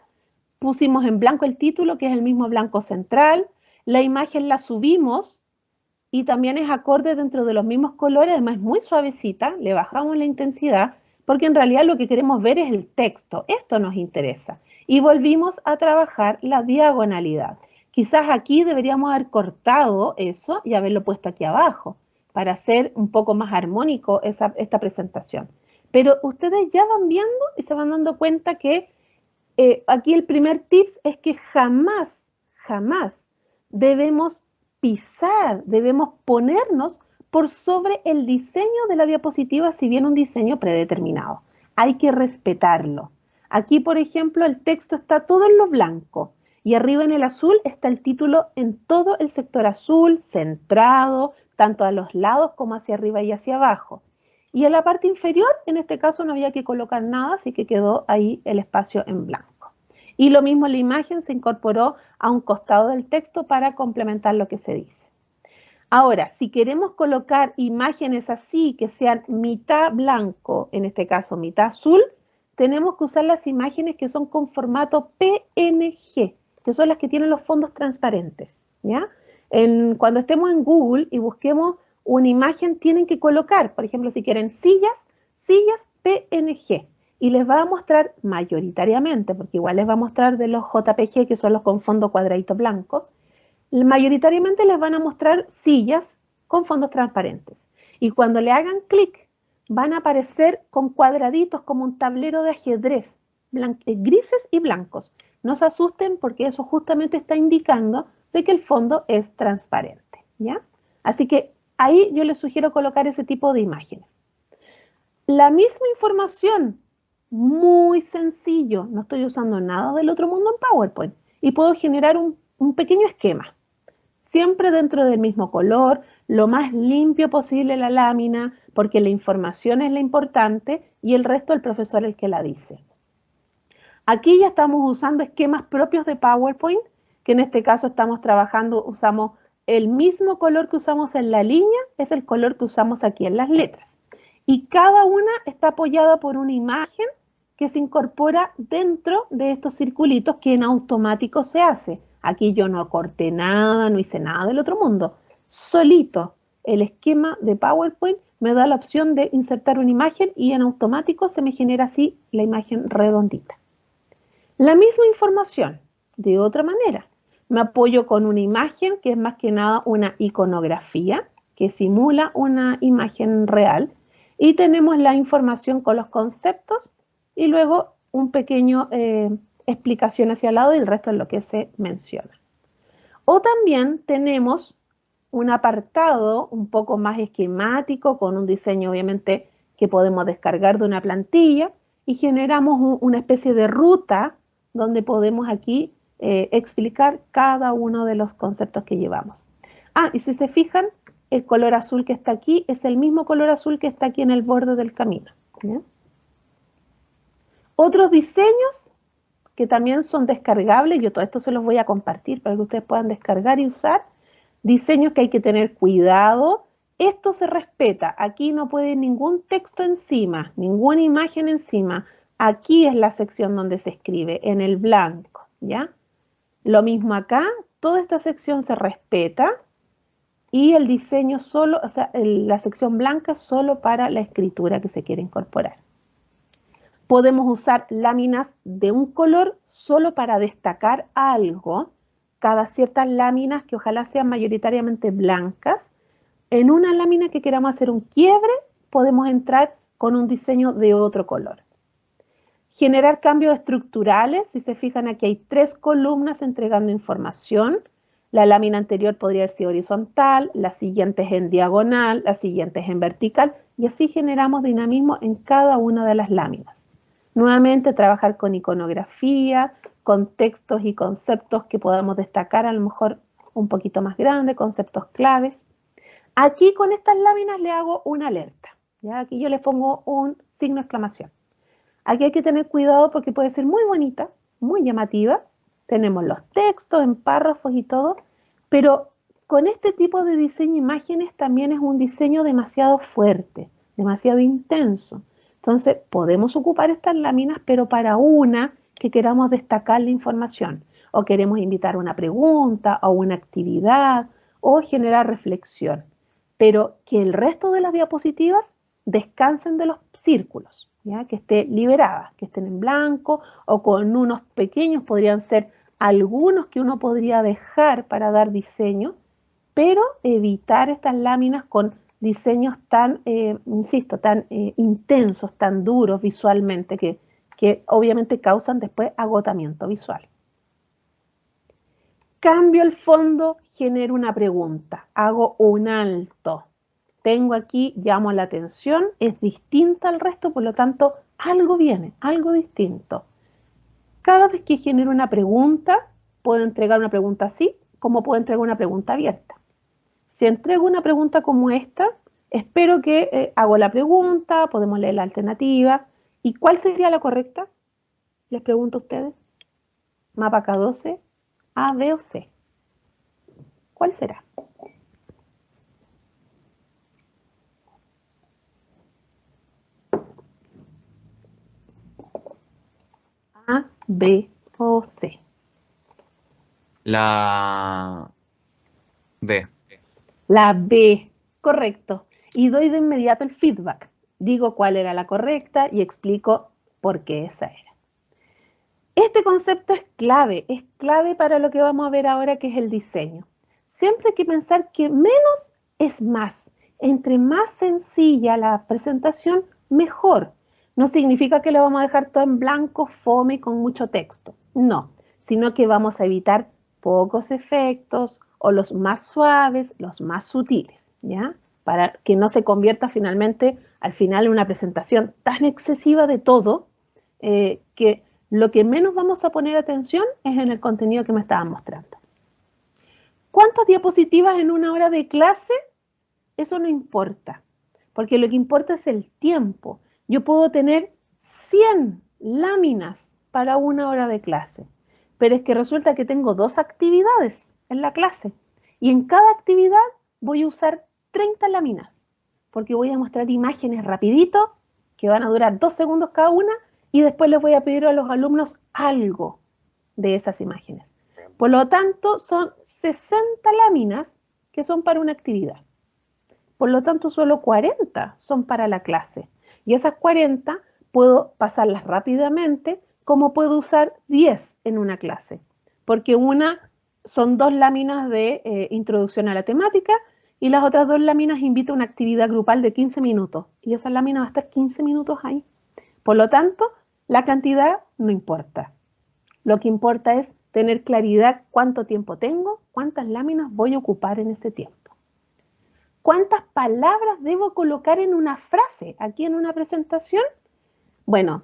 pusimos en blanco el título, que es el mismo blanco central, la imagen la subimos y también es acorde dentro de los mismos colores, además es muy suavecita, le bajamos la intensidad, porque en realidad lo que queremos ver es el texto, esto nos interesa. Y volvimos a trabajar la diagonalidad. Quizás aquí deberíamos haber cortado eso y haberlo puesto aquí abajo, para hacer un poco más armónico esta presentación. Pero ustedes ya van viendo y se van dando cuenta que aquí el primer tips es que jamás debemos pisar, debemos ponernos por sobre el diseño de la diapositiva, si bien un diseño predeterminado. Hay que respetarlo. Aquí, por ejemplo, el texto está todo en lo blanco y arriba en el azul está el título en todo el sector azul, centrado, tanto a los lados como hacia arriba y hacia abajo. Y en la parte inferior, en este caso, no había que colocar nada, así que quedó ahí el espacio en blanco. Y lo mismo, la imagen se incorporó a un costado del texto para complementar lo que se dice. Ahora, si queremos colocar imágenes así, que sean mitad blanco, en este caso mitad azul, tenemos que usar las imágenes que son con formato PNG, que son las que tienen los fondos transparentes, ¿ya? Cuando estemos en Google y busquemos una imagen, tienen que colocar, por ejemplo, si quieren sillas PNG, y les va a mostrar mayoritariamente, porque igual les va a mostrar de los JPG, que son los con fondo cuadradito blanco, mayoritariamente les van a mostrar sillas con fondos transparentes. Y cuando le hagan clic, van a aparecer con cuadraditos como un tablero de ajedrez, grises y blancos. No se asusten porque eso justamente está indicando de que el fondo es transparente, ¿ya? Así que ahí yo les sugiero colocar ese tipo de imágenes. La misma información, muy sencillo, no estoy usando nada del otro mundo en PowerPoint y puedo generar un pequeño esquema, siempre dentro del mismo color, lo más limpio posible la lámina, porque la información es la importante y el resto el profesor el que la dice. Aquí ya estamos usando esquemas propios de PowerPoint, que en este caso estamos trabajando, usamos el mismo color que usamos en la línea, es el color que usamos aquí en las letras. y cada una está apoyada por una imagen que se incorpora dentro de estos circulitos que en automático se hace. Aquí yo no corté nada, no hice nada del otro mundo. Solito el esquema de PowerPoint me da la opción de insertar una imagen y en automático se me genera así la imagen redondita. La misma información, de otra manera. Me apoyo con una imagen que es más que nada una iconografía que simula una imagen real y tenemos la información con los conceptos y luego un pequeño explicación hacia el lado y el resto es lo que se menciona. O también tenemos un apartado un poco más esquemático con un diseño obviamente que podemos descargar de una plantilla y generamos una especie de ruta donde podemos aquí explicar cada uno de los conceptos que llevamos. Ah, y si se fijan, el color azul que está aquí es el mismo color azul que está aquí en el borde del camino. ¿Bien? Otros diseños que también son descargables, yo todo esto se los voy a compartir para que ustedes puedan descargar y usar. Diseños que hay que tener cuidado. Esto se respeta. Aquí no puede ir ningún texto encima, ninguna imagen encima. Aquí es la sección donde se escribe, en el blanco, ¿ya? Lo mismo acá, toda esta sección se respeta y el diseño solo, o sea, la sección blanca solo para la escritura que se quiere incorporar. Podemos usar láminas de un color solo para destacar algo, cada ciertas láminas que ojalá sean mayoritariamente blancas. En una lámina que queramos hacer un quiebre, podemos entrar con un diseño de otro color. Generar cambios estructurales, si se fijan aquí hay 3 columnas entregando información. La lámina anterior podría haber sido horizontal, la siguiente es en diagonal, la siguiente es en vertical, y así generamos dinamismo en cada una de las láminas. Nuevamente, trabajar con iconografía, con textos y conceptos que podamos destacar, a lo mejor un poquito más grande, conceptos claves. Aquí con estas láminas le hago una alerta. ¿Ya? Aquí yo le pongo un signo de exclamación. Aquí hay que tener cuidado porque puede ser muy bonita, muy llamativa. Tenemos los textos en párrafos y todo, pero con este tipo de diseño de imágenes también es un diseño demasiado fuerte, demasiado intenso. Entonces, podemos ocupar estas láminas, pero para una que queramos destacar la información, o queremos invitar una pregunta, o una actividad, o generar reflexión. Pero que el resto de las diapositivas descansen de los círculos, ¿ya? Que esté liberada, que estén en blanco, o con unos pequeños, podrían ser algunos que uno podría dejar para dar diseño, pero evitar estas láminas con diseños tan, insisto, tan intensos, tan duros visualmente, que obviamente causan después agotamiento visual. Cambio el fondo, genero una pregunta, hago un alto. Tengo aquí, llamo la atención, es distinta al resto, por lo tanto, algo viene, algo distinto. Cada vez que genero una pregunta, puedo entregar una pregunta así, como puedo entregar una pregunta abierta. Si entrego una pregunta como esta, espero que hago la pregunta, podemos leer la alternativa. ¿Y cuál sería la correcta? Les pregunto a ustedes. Mapa K12, A, B o C. ¿Cuál será? A, B o C. La B. La B, correcto. Y doy de inmediato el feedback. Digo cuál era la correcta y explico por qué esa era. Este concepto es clave para lo que vamos a ver ahora, que es el diseño. Siempre hay que pensar que menos es más. Entre más sencilla la presentación, mejor. No significa que lo vamos a dejar todo en blanco, fome y con mucho texto. No, sino que vamos a evitar pocos efectos o los más suaves, los más sutiles, ¿ya? Para que no se convierta finalmente, al final, en una presentación tan excesiva de todo que lo que menos vamos a poner atención es en el contenido que me estaban mostrando. ¿Cuántas diapositivas en una hora de clase? Eso no importa, porque lo que importa es el tiempo. Yo puedo tener 100 láminas para una hora de clase, pero es que resulta que tengo 2 actividades en la clase y en cada actividad voy a usar 30 láminas. porque voy a mostrar imágenes rapidito, que van a durar 2 segundos cada una, y después les voy a pedir a los alumnos algo de esas imágenes. Por lo tanto, son 60 láminas que son para una actividad. Por lo tanto, solo 40 son para la clase. Y esas 40 puedo pasarlas rápidamente, como puedo usar 10 en una clase. Porque una son 2 láminas de introducción a la temática y las otras 2 láminas invito a una actividad grupal de 15 minutos. Y esa lámina va a estar 15 minutos ahí. Por lo tanto, la cantidad no importa. Lo que importa es tener claridad cuánto tiempo tengo, cuántas láminas voy a ocupar en ese tiempo. ¿Cuántas palabras debo colocar en una frase aquí en una presentación? Bueno,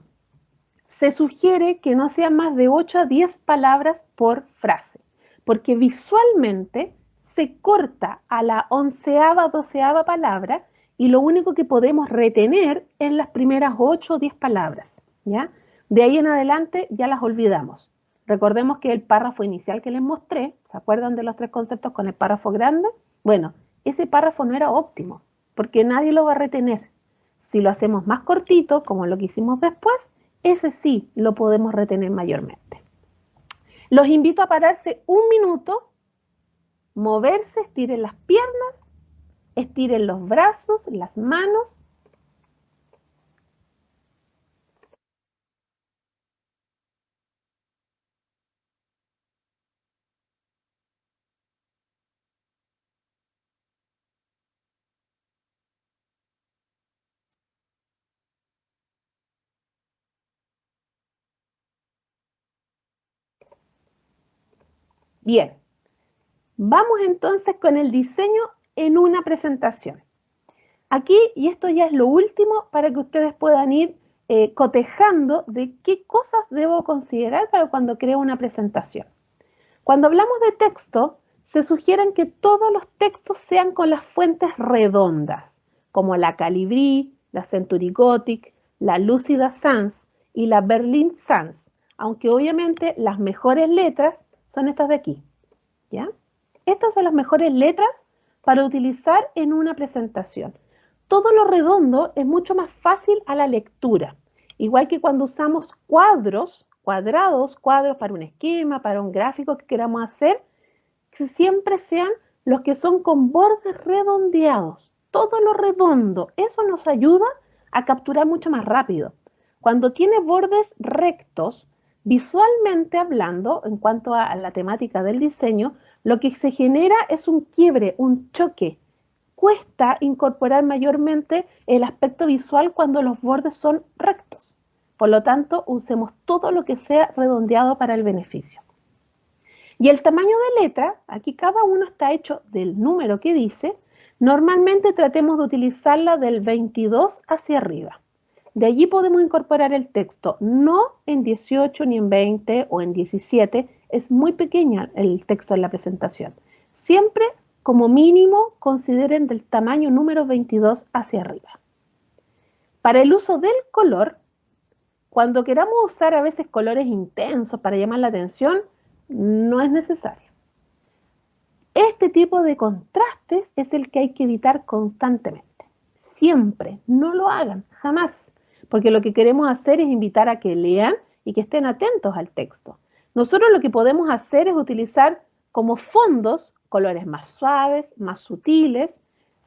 se sugiere que no sean más de 8 a 10 palabras por frase, porque visualmente se corta a la 11ª, 12ª palabra y lo único que podemos retener es las primeras 8 o 10 palabras, ¿ya? De ahí en adelante ya las olvidamos. Recordemos que el párrafo inicial que les mostré, ¿se acuerdan de los 3 conceptos con el párrafo grande? Bueno, ese párrafo no era óptimo, porque nadie lo va a retener. Si lo hacemos más cortito, como lo que hicimos después, ese sí lo podemos retener mayormente. Los invito a pararse un minuto, moverse, estiren las piernas, estiren los brazos, las manos. Bien, vamos entonces con el diseño en una presentación. Aquí, y esto ya es lo último para que ustedes puedan ir cotejando de qué cosas debo considerar para cuando creo una presentación. Cuando hablamos de texto, se sugieren que todos los textos sean con las fuentes redondas, como la Calibri, la Century Gothic, la Lucida Sans y la Berlin Sans, aunque obviamente las mejores letras son estas de aquí, ¿ya? Estas son las mejores letras para utilizar en una presentación. Todo lo redondo es mucho más fácil a la lectura, igual que cuando usamos cuadros para un esquema, para un gráfico que queramos hacer, que siempre sean los que son con bordes redondeados. Todo lo redondo, eso nos ayuda a capturar mucho más rápido. Cuando tiene bordes rectos, visualmente hablando, en cuanto a la temática del diseño, lo que se genera es un quiebre, un choque. Cuesta incorporar mayormente el aspecto visual cuando los bordes son rectos. Por lo tanto, usemos todo lo que sea redondeado para el beneficio. Y el tamaño de letra, aquí cada uno está hecho del número que dice. Normalmente tratemos de utilizarla del 22 hacia arriba. De allí podemos incorporar el texto, no en 18, ni en 20 o en 17. Es muy pequeña el texto en la presentación. Siempre, como mínimo, consideren del tamaño número 22 hacia arriba. Para el uso del color, cuando queramos usar a veces colores intensos para llamar la atención, no es necesario. Este tipo de contrastes es el que hay que evitar constantemente. Siempre, no lo hagan, jamás. Porque lo que queremos hacer es invitar a que lean y que estén atentos al texto. Nosotros lo que podemos hacer es utilizar como fondos colores más suaves, más sutiles.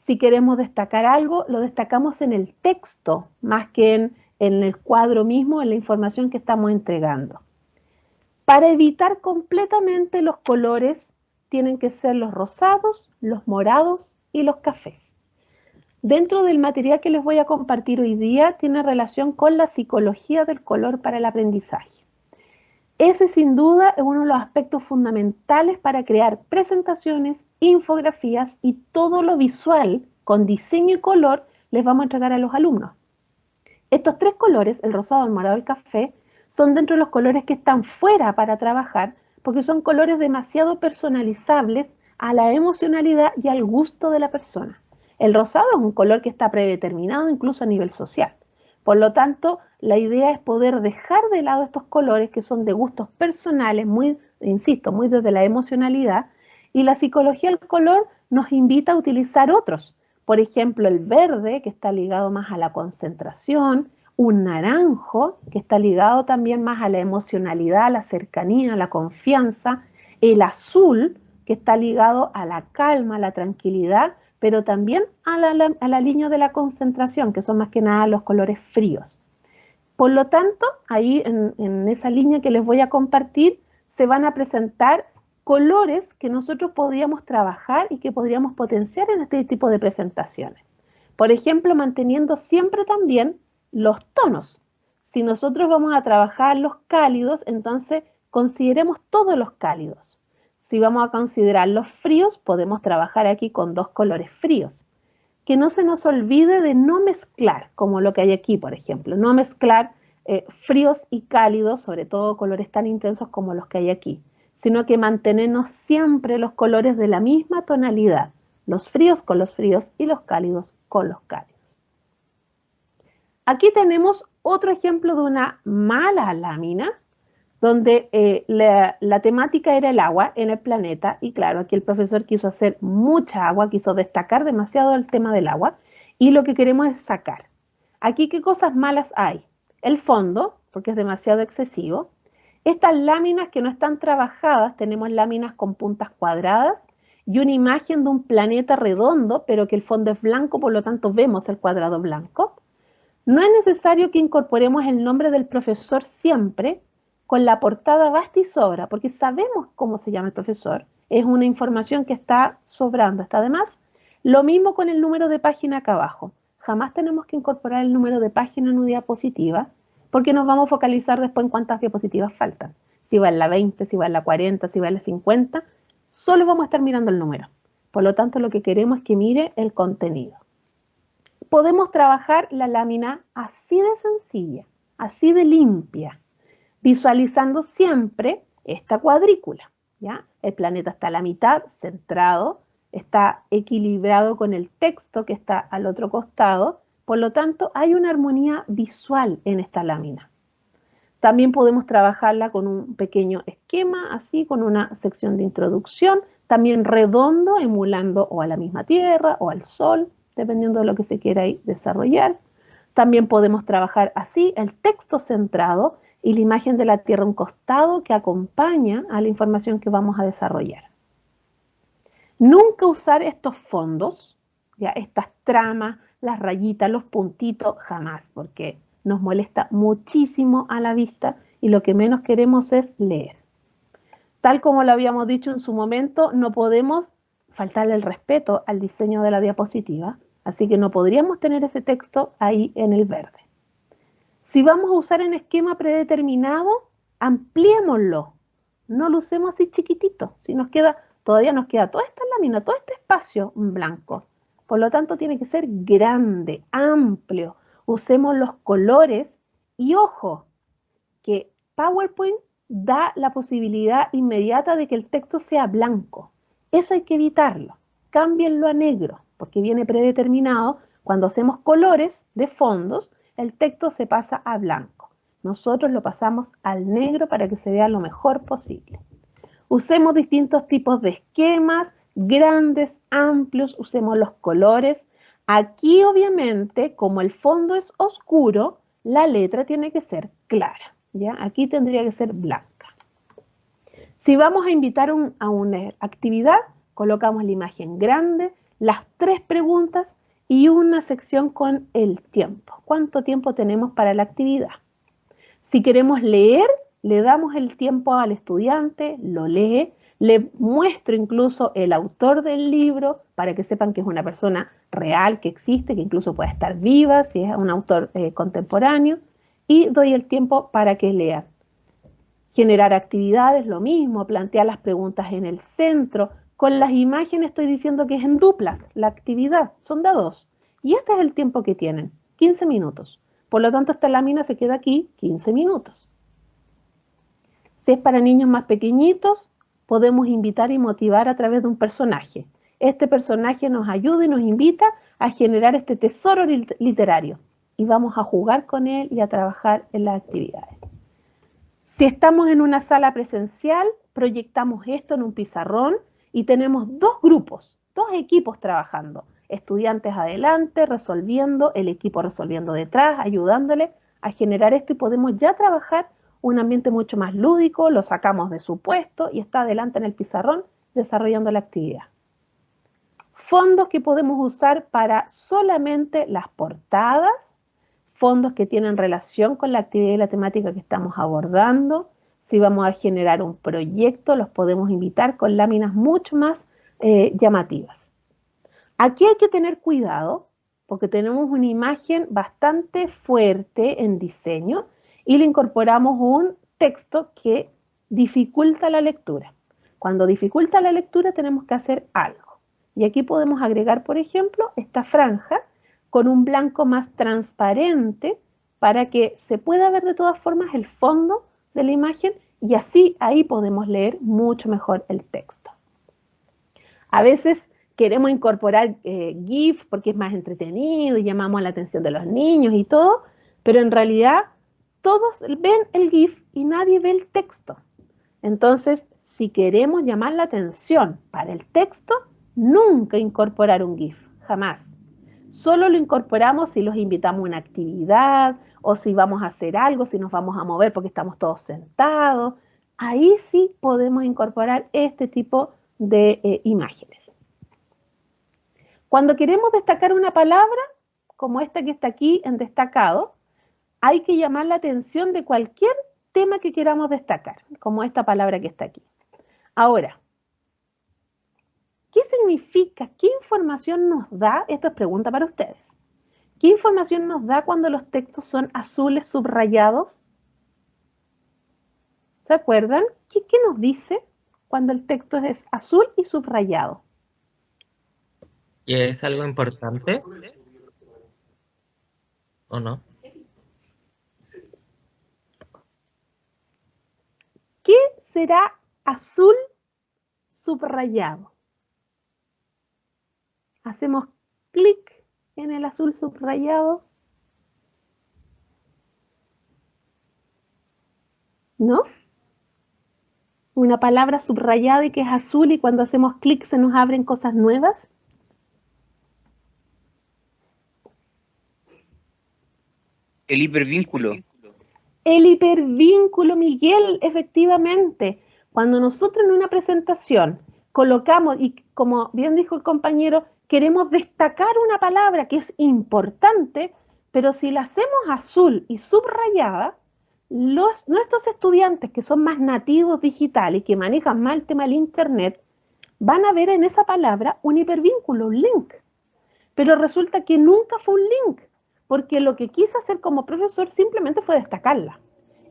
Si queremos destacar algo, lo destacamos en el texto, más que en el cuadro mismo, en la información que estamos entregando. Para evitar completamente los colores, tienen que ser los rosados, los morados y los cafés. Dentro del material que les voy a compartir hoy día, tiene relación con la psicología del color para el aprendizaje. Ese sin duda es uno de los aspectos fundamentales para crear presentaciones, infografías y todo lo visual con diseño y color les vamos a entregar a los alumnos. Estos 3 colores, el rosado, el morado y el café, son dentro de los colores que están fuera para trabajar porque son colores demasiado personalizables a la emocionalidad y al gusto de la persona. El rosado es un color que está predeterminado incluso a nivel social. Por lo tanto, la idea es poder dejar de lado estos colores que son de gustos personales, muy, insisto, muy desde la emocionalidad, y la psicología del color nos invita a utilizar otros, Por ejemplo, el verde, que está ligado más a la concentración, un naranjo, que está ligado también más a la emocionalidad, a la cercanía, a la confianza, el azul, que está ligado a la calma, a la tranquilidad, pero también a la línea de la concentración, que son más que nada los colores fríos. Por lo tanto, ahí en esa línea que les voy a compartir, se van a presentar colores que nosotros podríamos trabajar y que podríamos potenciar en este tipo de presentaciones. Por ejemplo, manteniendo siempre también los tonos. Si nosotros vamos a trabajar los cálidos, entonces consideremos todos los cálidos. Si vamos a considerar los fríos, podemos trabajar aquí con 2 colores fríos. Que no se nos olvide de no mezclar, como lo que hay aquí, por ejemplo. No mezclar fríos y cálidos, sobre todo colores tan intensos como los que hay aquí, sino que mantenernos siempre los colores de la misma tonalidad. Los fríos con los fríos y los cálidos con los cálidos. Aquí tenemos otro ejemplo de una mala lámina, donde la temática era el agua en el planeta, y claro, aquí el profesor quiso hacer mucha agua, quiso destacar demasiado el tema del agua, y lo que queremos es sacar. Aquí, ¿qué cosas malas hay? El fondo, porque es demasiado excesivo. Estas láminas que no están trabajadas, tenemos láminas con puntas cuadradas, y una imagen de un planeta redondo, pero que el fondo es blanco, por lo tanto vemos el cuadrado blanco. No es necesario que incorporemos el nombre del profesor siempre, con la portada basta y sobra, porque sabemos cómo se llama el profesor. Es una información que está sobrando, está de más. Lo mismo con el número de página acá abajo. Jamás tenemos que incorporar el número de página en una diapositiva, porque nos vamos a focalizar después en cuántas diapositivas faltan. Si va en la 20, si va en la 40, si va en la 50, solo vamos a estar mirando el número. Por lo tanto, lo que queremos es que mire el contenido. Podemos trabajar la lámina así de sencilla, así de limpia, visualizando siempre esta cuadrícula, ¿ya? El planeta está a la mitad, centrado, está equilibrado con el texto que está al otro costado, por lo tanto hay una armonía visual en esta lámina. También podemos trabajarla con un pequeño esquema, así, con una sección de introducción, también redondo, emulando o a la misma Tierra o al Sol, dependiendo de lo que se quiera desarrollar. También podemos trabajar así el texto centrado y la imagen de la Tierra a un costado que acompaña a la información que vamos a desarrollar. Nunca usar estos fondos, ya estas tramas, las rayitas, los puntitos, jamás, porque nos molesta muchísimo a la vista y lo que menos queremos es leer. Tal como lo habíamos dicho en su momento, no podemos faltarle el respeto al diseño de la diapositiva, así que no podríamos tener ese texto ahí en el verde. Si vamos a usar en esquema predeterminado, ampliémoslo. No lo usemos así chiquitito. Si nos queda, todavía nos queda toda esta lámina, todo este espacio en blanco. Por lo tanto, tiene que ser grande, amplio. Usemos los colores y ojo, que PowerPoint da la posibilidad inmediata de que el texto sea blanco. Eso hay que evitarlo. Cámbienlo a negro, porque viene predeterminado. Cuando hacemos colores de fondos, el texto se pasa a blanco. Nosotros lo pasamos al negro para que se vea lo mejor posible. Usemos distintos tipos de esquemas, grandes, amplios, usemos los colores. Aquí, obviamente, como el fondo es oscuro, la letra tiene que ser clara, ¿ya? Aquí tendría que ser blanca. Si vamos a invitar a una actividad, colocamos la imagen grande, las 3 preguntas y una sección con el tiempo. ¿Cuánto tiempo tenemos para la actividad? Si queremos leer, le damos el tiempo al estudiante, lo lee, le muestro incluso el autor del libro para que sepan que es una persona real, que existe, que incluso puede estar viva si es un autor contemporáneo, y doy el tiempo para que lean. Generar actividades, lo mismo, plantear las preguntas en el centro. Con las imágenes estoy diciendo que es en duplas la actividad, son de 2. Y este es el tiempo que tienen, 15 minutos. Por lo tanto, esta lámina se queda aquí 15 minutos. Si es para niños más pequeñitos, podemos invitar y motivar a través de un personaje. Este personaje nos ayuda y nos invita a generar este tesoro literario. Y vamos a jugar con él y a trabajar en las actividades. Si estamos en una sala presencial, proyectamos esto en un pizarrón y tenemos 2 grupos, 2 equipos trabajando. estudiantes adelante, resolviendo, el equipo resolviendo detrás, ayudándole a generar esto y podemos ya trabajar un ambiente mucho más lúdico, lo sacamos de su puesto y está adelante en el pizarrón desarrollando la actividad. Fondos que podemos usar para solamente las portadas, fondos que tienen relación con la actividad y la temática que estamos abordando. Si vamos a generar un proyecto, los podemos invitar con láminas mucho más llamativas. Aquí hay que tener cuidado porque tenemos una imagen bastante fuerte en diseño y le incorporamos un texto que dificulta la lectura. Cuando dificulta la lectura tenemos que hacer algo. Y aquí podemos agregar, por ejemplo, esta franja con un blanco más transparente para que se pueda ver de todas formas el fondo de la imagen y así ahí podemos leer mucho mejor el texto. A veces queremos incorporar GIF porque es más entretenido y llamamos la atención de los niños y todo, pero en realidad todos ven el GIF y nadie ve el texto. Entonces, si queremos llamar la atención para el texto, nunca incorporar un GIF, jamás. Solo lo incorporamos si los invitamos a una actividad o si vamos a hacer algo, si nos vamos a mover porque estamos todos sentados. Ahí sí podemos incorporar este tipo de imágenes. Cuando queremos destacar una palabra, como esta que está aquí en destacado, hay que llamar la atención de cualquier tema que queramos destacar, como esta palabra que está aquí. Ahora, ¿qué significa? ¿Qué información nos da? Esto es pregunta para ustedes. ¿Qué información nos da cuando los textos son azules subrayados? ¿Se acuerdan? ¿Qué nos dice cuando el texto es azul y subrayado? ¿Y es algo importante? ¿O no? ¿Qué será azul subrayado? Hacemos clic en el azul subrayado. ¿No? Una palabra subrayada y que es azul y cuando hacemos clic se nos abren cosas nuevas. El hipervínculo. El hipervínculo, Miguel, efectivamente. Cuando nosotros en una presentación colocamos, y como bien dijo el compañero, queremos destacar una palabra que es importante, pero si la hacemos azul y subrayada, nuestros estudiantes que son más nativos digitales y que manejan más el tema del internet, van a ver en esa palabra un hipervínculo, un link. Pero resulta que nunca fue un link, porque lo que quise hacer como profesor simplemente fue destacarla.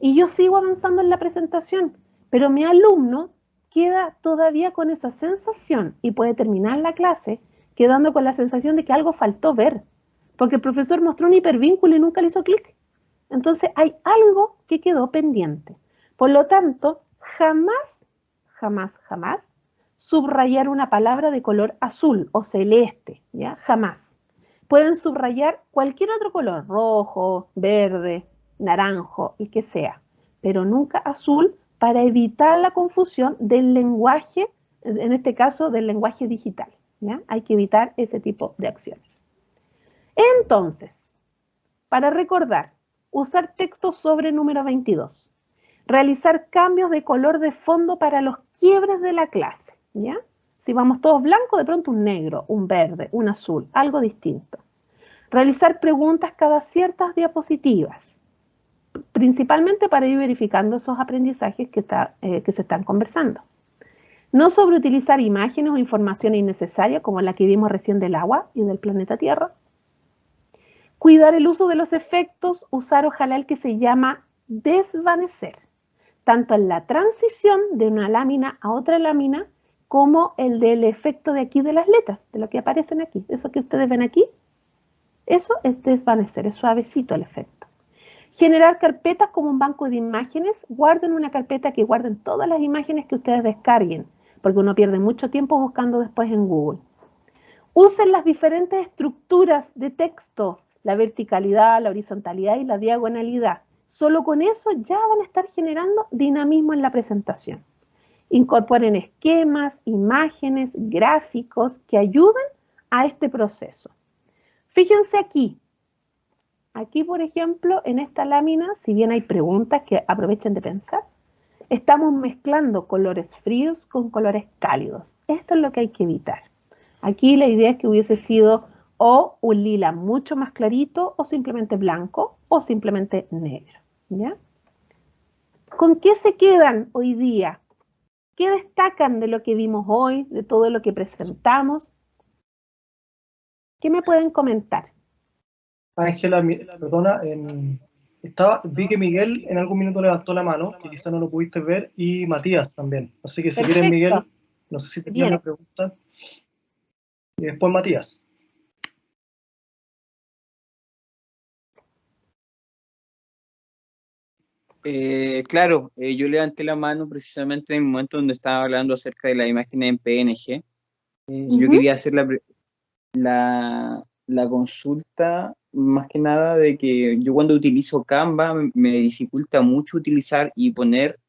Y yo sigo avanzando en la presentación, pero mi alumno queda todavía con esa sensación y puede terminar la clase quedando con la sensación de que algo faltó ver, porque el profesor mostró un hipervínculo y nunca le hizo clic. Entonces hay algo que quedó pendiente. Por lo tanto, jamás subrayar una palabra de color azul o celeste, ¿ya? Jamás. Pueden subrayar cualquier otro color, rojo, verde, naranjo, el que sea, pero nunca azul para evitar la confusión del lenguaje, en este caso del lenguaje digital, ¿ya? Hay que evitar ese tipo de acciones. Entonces, para recordar, usar texto sobre número 22, realizar cambios de color de fondo para los quiebres de la clase, ¿ya? Si vamos todos blancos, de pronto un negro, un verde, un azul, algo distinto. Realizar preguntas cada ciertas diapositivas, principalmente para ir verificando esos aprendizajes que se están conversando. No sobreutilizar imágenes o información innecesaria como la que vimos recién del agua y del planeta Tierra. Cuidar el uso de los efectos, usar ojalá el que se llama desvanecer, tanto en la transición de una lámina a otra lámina, como el del efecto de aquí de las letras, de lo que aparecen aquí. Eso que ustedes ven aquí, eso es desvanecer, es suavecito el efecto. Generar carpetas como un banco de imágenes. Guarden una carpeta que guarden todas las imágenes que ustedes descarguen, porque uno pierde mucho tiempo buscando después en Google. Usen las diferentes estructuras de texto, la verticalidad, la horizontalidad y la diagonalidad. Solo con eso ya van a estar generando dinamismo en la presentación. Incorporen esquemas, imágenes, gráficos que ayuden a este proceso. Fíjense aquí. Aquí, por ejemplo, en esta lámina, si bien hay preguntas que aprovechen de pensar, estamos mezclando colores fríos con colores cálidos. Esto es lo que hay que evitar. Aquí la idea es que hubiese sido o un lila mucho más clarito, o simplemente blanco, o simplemente negro, ¿ya? ¿Con qué se quedan hoy día? ¿Qué destacan de lo que vimos hoy, de todo lo que presentamos? ¿Qué me pueden comentar? Ángela, perdona, vi que Miguel en algún minuto levantó la mano, que quizá no lo pudiste ver, y Matías también. Así que si quieres, Miguel, no sé si tenías una pregunta. Y después Matías. Claro, yo levanté la mano precisamente en el momento donde estaba hablando acerca de las imágenes en PNG. Yo quería hacer la consulta, más que nada, de que yo cuando utilizo Canva me dificulta mucho utilizar y poner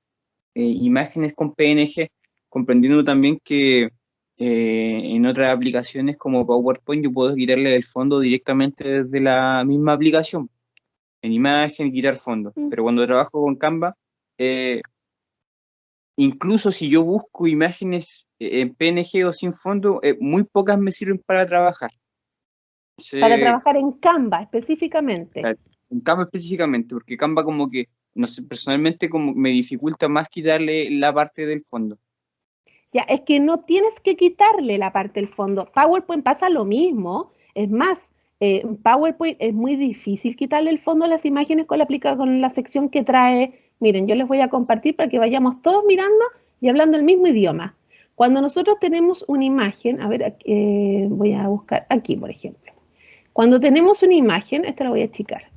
imágenes con PNG, comprendiendo también que en otras aplicaciones como PowerPoint yo puedo quitarle el fondo directamente desde la misma aplicación, en imagen, quitar fondo. Pero cuando trabajo con Canva, incluso si yo busco imágenes en PNG o sin fondo, muy pocas me sirven para trabajar. Para trabajar en Canva específicamente. En Canva específicamente, porque Canva como que, no sé, personalmente como me dificulta más quitarle la parte del fondo. Ya, es que no tienes que quitarle la parte del fondo. PowerPoint pasa lo mismo. Es más, PowerPoint es muy difícil quitarle el fondo a las imágenes con la sección que trae. Miren, yo les voy a compartir para que vayamos todos mirando y hablando el mismo idioma. Cuando nosotros tenemos una imagen, a ver, voy a buscar aquí, por ejemplo. Cuando tenemos una imagen, esta la voy a achicar.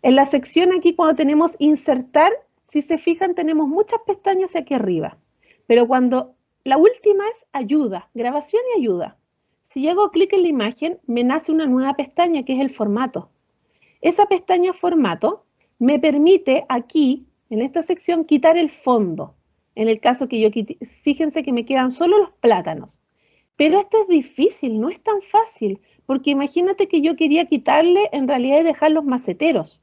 En la sección aquí, cuando tenemos insertar, si se fijan, tenemos muchas pestañas aquí arriba. Pero cuando la última es ayuda, grabación y ayuda. Si hago clic en la imagen, me nace una nueva pestaña que es el formato. Esa pestaña formato me permite aquí, en esta sección, quitar el fondo. En el caso que yo quite, fíjense que me quedan solo los plátanos. Pero esto es difícil, no es tan fácil, porque imagínate que yo quería quitarle en realidad y dejar los maceteros.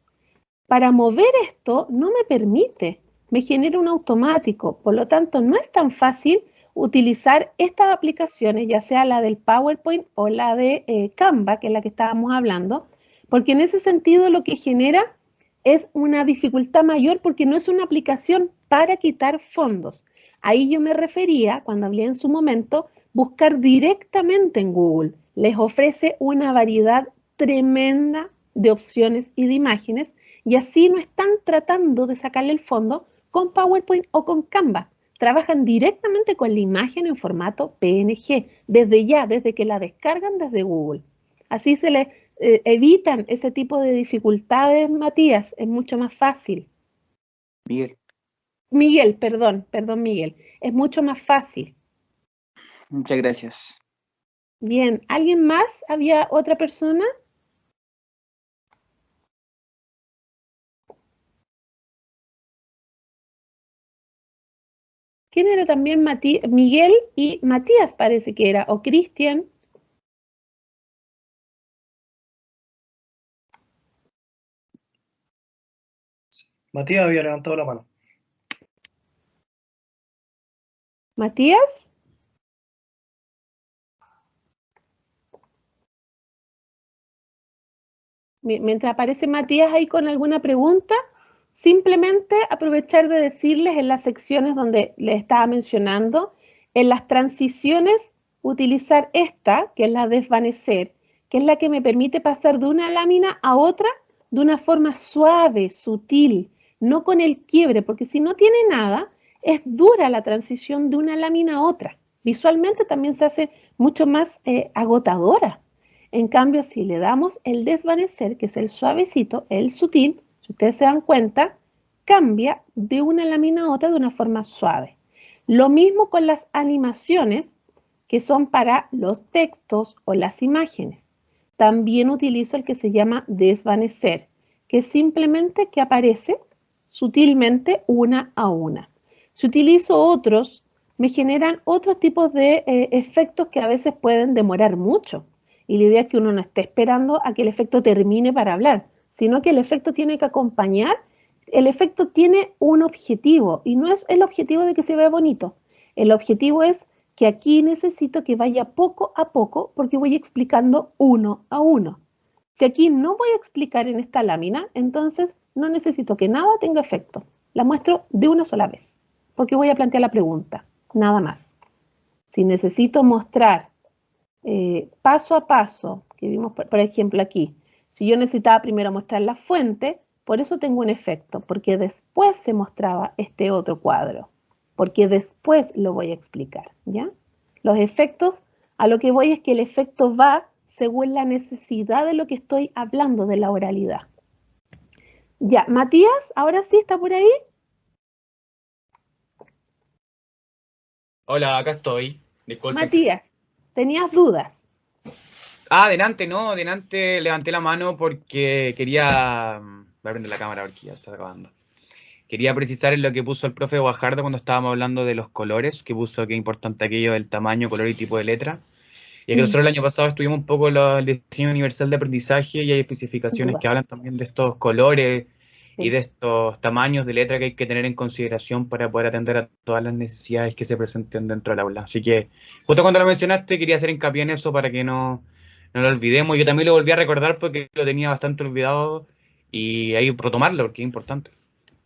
Para mover esto no me permite, me genera un automático, por lo tanto no es tan fácil utilizar estas aplicaciones, ya sea la del PowerPoint o la de Canva, que es la que estábamos hablando, porque en ese sentido lo que genera es una dificultad mayor porque no es una aplicación para quitar fondos. Ahí yo me refería, cuando hablé en su momento, buscar directamente en Google. Les ofrece una variedad tremenda de opciones y de imágenes y así no están tratando de sacarle el fondo con PowerPoint o con Canva. Trabajan directamente con la imagen en formato PNG, desde que la descargan desde Google. Así se les evitan ese tipo de dificultades, Matías, es mucho más fácil. Miguel, perdón, Miguel, es mucho más fácil. Muchas gracias. Bien, ¿alguien más? ¿Había otra persona? ¿Quién era también Miguel y Matías parece que era, o Cristian? Matías había levantado la mano. ¿Matías? Mientras aparece Matías ahí con alguna pregunta, simplemente aprovechar de decirles en las secciones donde les estaba mencionando, en las transiciones, utilizar esta, que es la desvanecer, que es la que me permite pasar de una lámina a otra de una forma suave, sutil, no con el quiebre, porque si no tiene nada, es dura la transición de una lámina a otra. Visualmente también se hace mucho más agotadora. En cambio, si le damos el desvanecer, que es el suavecito, el sutil, si ustedes se dan cuenta, cambia de una lámina a otra de una forma suave. Lo mismo con las animaciones, que son para los textos o las imágenes. También utilizo el que se llama desvanecer, que es simplemente que aparece sutilmente una a una. Si utilizo otros, me generan otros tipos de efectos que a veces pueden demorar mucho. Y la idea es que uno no esté esperando a que el efecto termine para hablar, sino que el efecto tiene que acompañar. El efecto tiene un objetivo y no es el objetivo de que se vea bonito. El objetivo es que aquí necesito que vaya poco a poco porque voy explicando uno a uno. Si aquí no voy a explicar en esta lámina, entonces no necesito que nada tenga efecto. La muestro de una sola vez porque voy a plantear la pregunta, nada más. Si necesito mostrar paso a paso, que vimos por ejemplo aquí, si yo necesitaba primero mostrar la fuente, por eso tengo un efecto, porque después se mostraba este otro cuadro, porque después lo voy a explicar, ¿ya? Los efectos, a lo que voy es que el efecto va según la necesidad de lo que estoy hablando, de la oralidad. Ya, Matías, ¿ahora sí está por ahí? Hola, acá estoy. Disculpe. Matías, tenías dudas. Delante levanté la mano porque quería... Voy a prender la cámara porque ya está acabando. Quería precisar en lo que puso el profe Guajardo cuando estábamos hablando de los colores, que puso que es importante aquello del tamaño, color y tipo de letra. Y es que nosotros el año pasado estuvimos un poco el diseño universal de aprendizaje y hay especificaciones que hablan también de estos colores y de estos tamaños de letra que hay que tener en consideración para poder atender a todas las necesidades que se presenten dentro del aula. Así que justo cuando lo mencionaste quería hacer hincapié en eso para que no lo olvidemos. Yo también lo volví a recordar porque lo tenía bastante olvidado y ahí retomarlo porque es importante.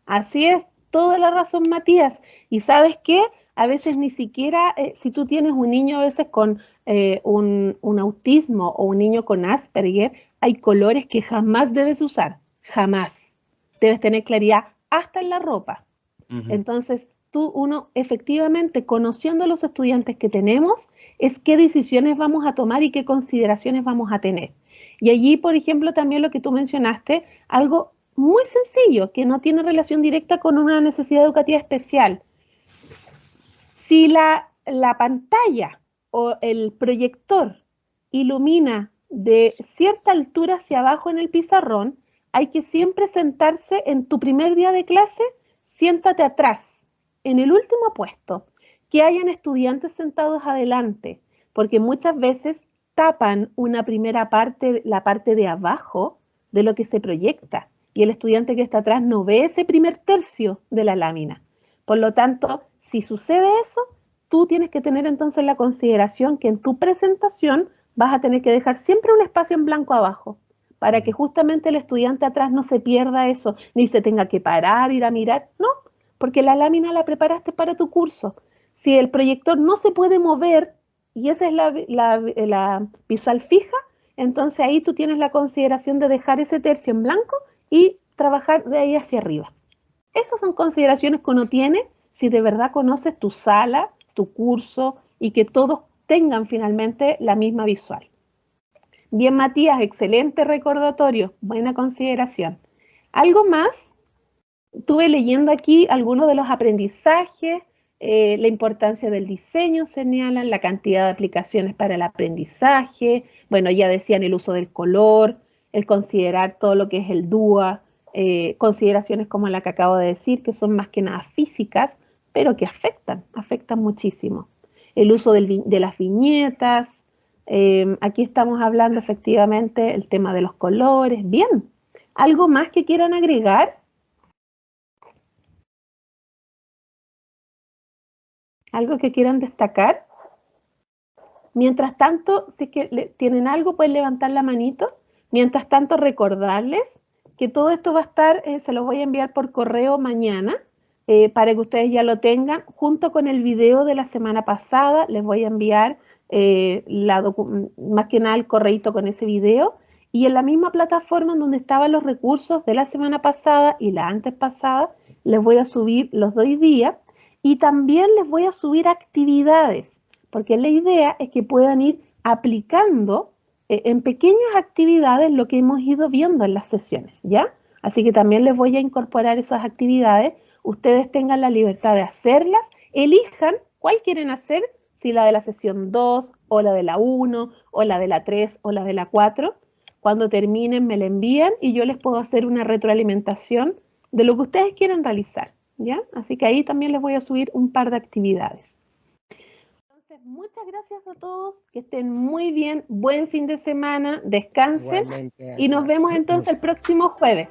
Así es, toda la razón, Matías. ¿Y sabes qué? A veces ni siquiera, si tú tienes un niño a veces con un autismo o un niño con Asperger, hay colores que jamás debes usar, jamás. Debes tener claridad hasta en la ropa. Entonces, uno efectivamente, conociendo a los estudiantes que tenemos, es qué decisiones vamos a tomar y qué consideraciones vamos a tener. Y allí, por ejemplo, también lo que tú mencionaste, algo muy sencillo, que no tiene relación directa con una necesidad educativa especial. Si la pantalla o el proyector ilumina de cierta altura hacia abajo en el pizarrón, hay que siempre sentarse en tu primer día de clase, siéntate atrás, en el último puesto, que hayan estudiantes sentados adelante, porque muchas veces tapan una primera parte, la parte de abajo de lo que se proyecta, y el estudiante que está atrás no ve ese primer tercio de la lámina. Por lo tanto, si sucede eso, tú tienes que tener entonces la consideración que en tu presentación vas a tener que dejar siempre un espacio en blanco abajo, para que justamente el estudiante atrás no se pierda eso, ni se tenga que parar, ir a mirar, no, porque la lámina la preparaste para tu curso. Si el proyector no se puede mover, y esa es la visual fija, entonces ahí tú tienes la consideración de dejar ese tercio en blanco y trabajar de ahí hacia arriba. Esas son consideraciones que uno tiene si de verdad conoces tu sala, tu curso y que todos tengan finalmente la misma visual. Bien, Matías, excelente recordatorio, buena consideración. ¿Algo más? Estuve leyendo aquí algunos de los aprendizajes, la importancia del diseño señalan, la cantidad de aplicaciones para el aprendizaje, bueno, ya decían el uso del color, el considerar todo lo que es el DUA, consideraciones como la que acabo de decir, que son más que nada físicas, pero que afectan muchísimo. El uso de las viñetas, aquí estamos hablando efectivamente el tema de los colores. Bien, ¿algo más que quieran agregar? ¿Algo que quieran destacar? Mientras tanto, si es que tienen algo, pueden levantar la manito. Mientras tanto, recordarles que todo esto va a estar, se los voy a enviar por correo mañana, para que ustedes ya lo tengan, junto con el video de la semana pasada. Les voy a enviar más que nada el correíto con ese video, y en la misma plataforma en donde estaban los recursos de la semana pasada y la antes pasada, les voy a subir los 2 días, y también les voy a subir actividades, porque la idea es que puedan ir aplicando en pequeñas actividades lo que hemos ido viendo en las sesiones, ¿ya? Así que también les voy a incorporar esas actividades. Ustedes tengan la libertad de hacerlas, elijan cuál quieren hacer, si la de la sesión 2, o la de la 1, o la de la 3, o la de la 4. Cuando terminen me la envían y yo les puedo hacer una retroalimentación de lo que ustedes quieran realizar, ¿ya? Así que ahí también les voy a subir un par de actividades. Entonces, Muchas gracias a todos, que estén muy bien, buen fin de semana, descansen. Igualmente, y nos vemos entonces el próximo jueves.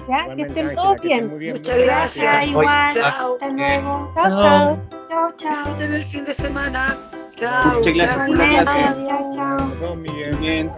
¿Ya? Que estén todos bien. Muchas gracias. Igual. Chao. Hasta luego. Chao, chao. Chao, chao. Disfruten el fin de semana. Chao. Muchas gracias por la Igualmente. clase. Chao, chao. Todo, Miguel. Bien.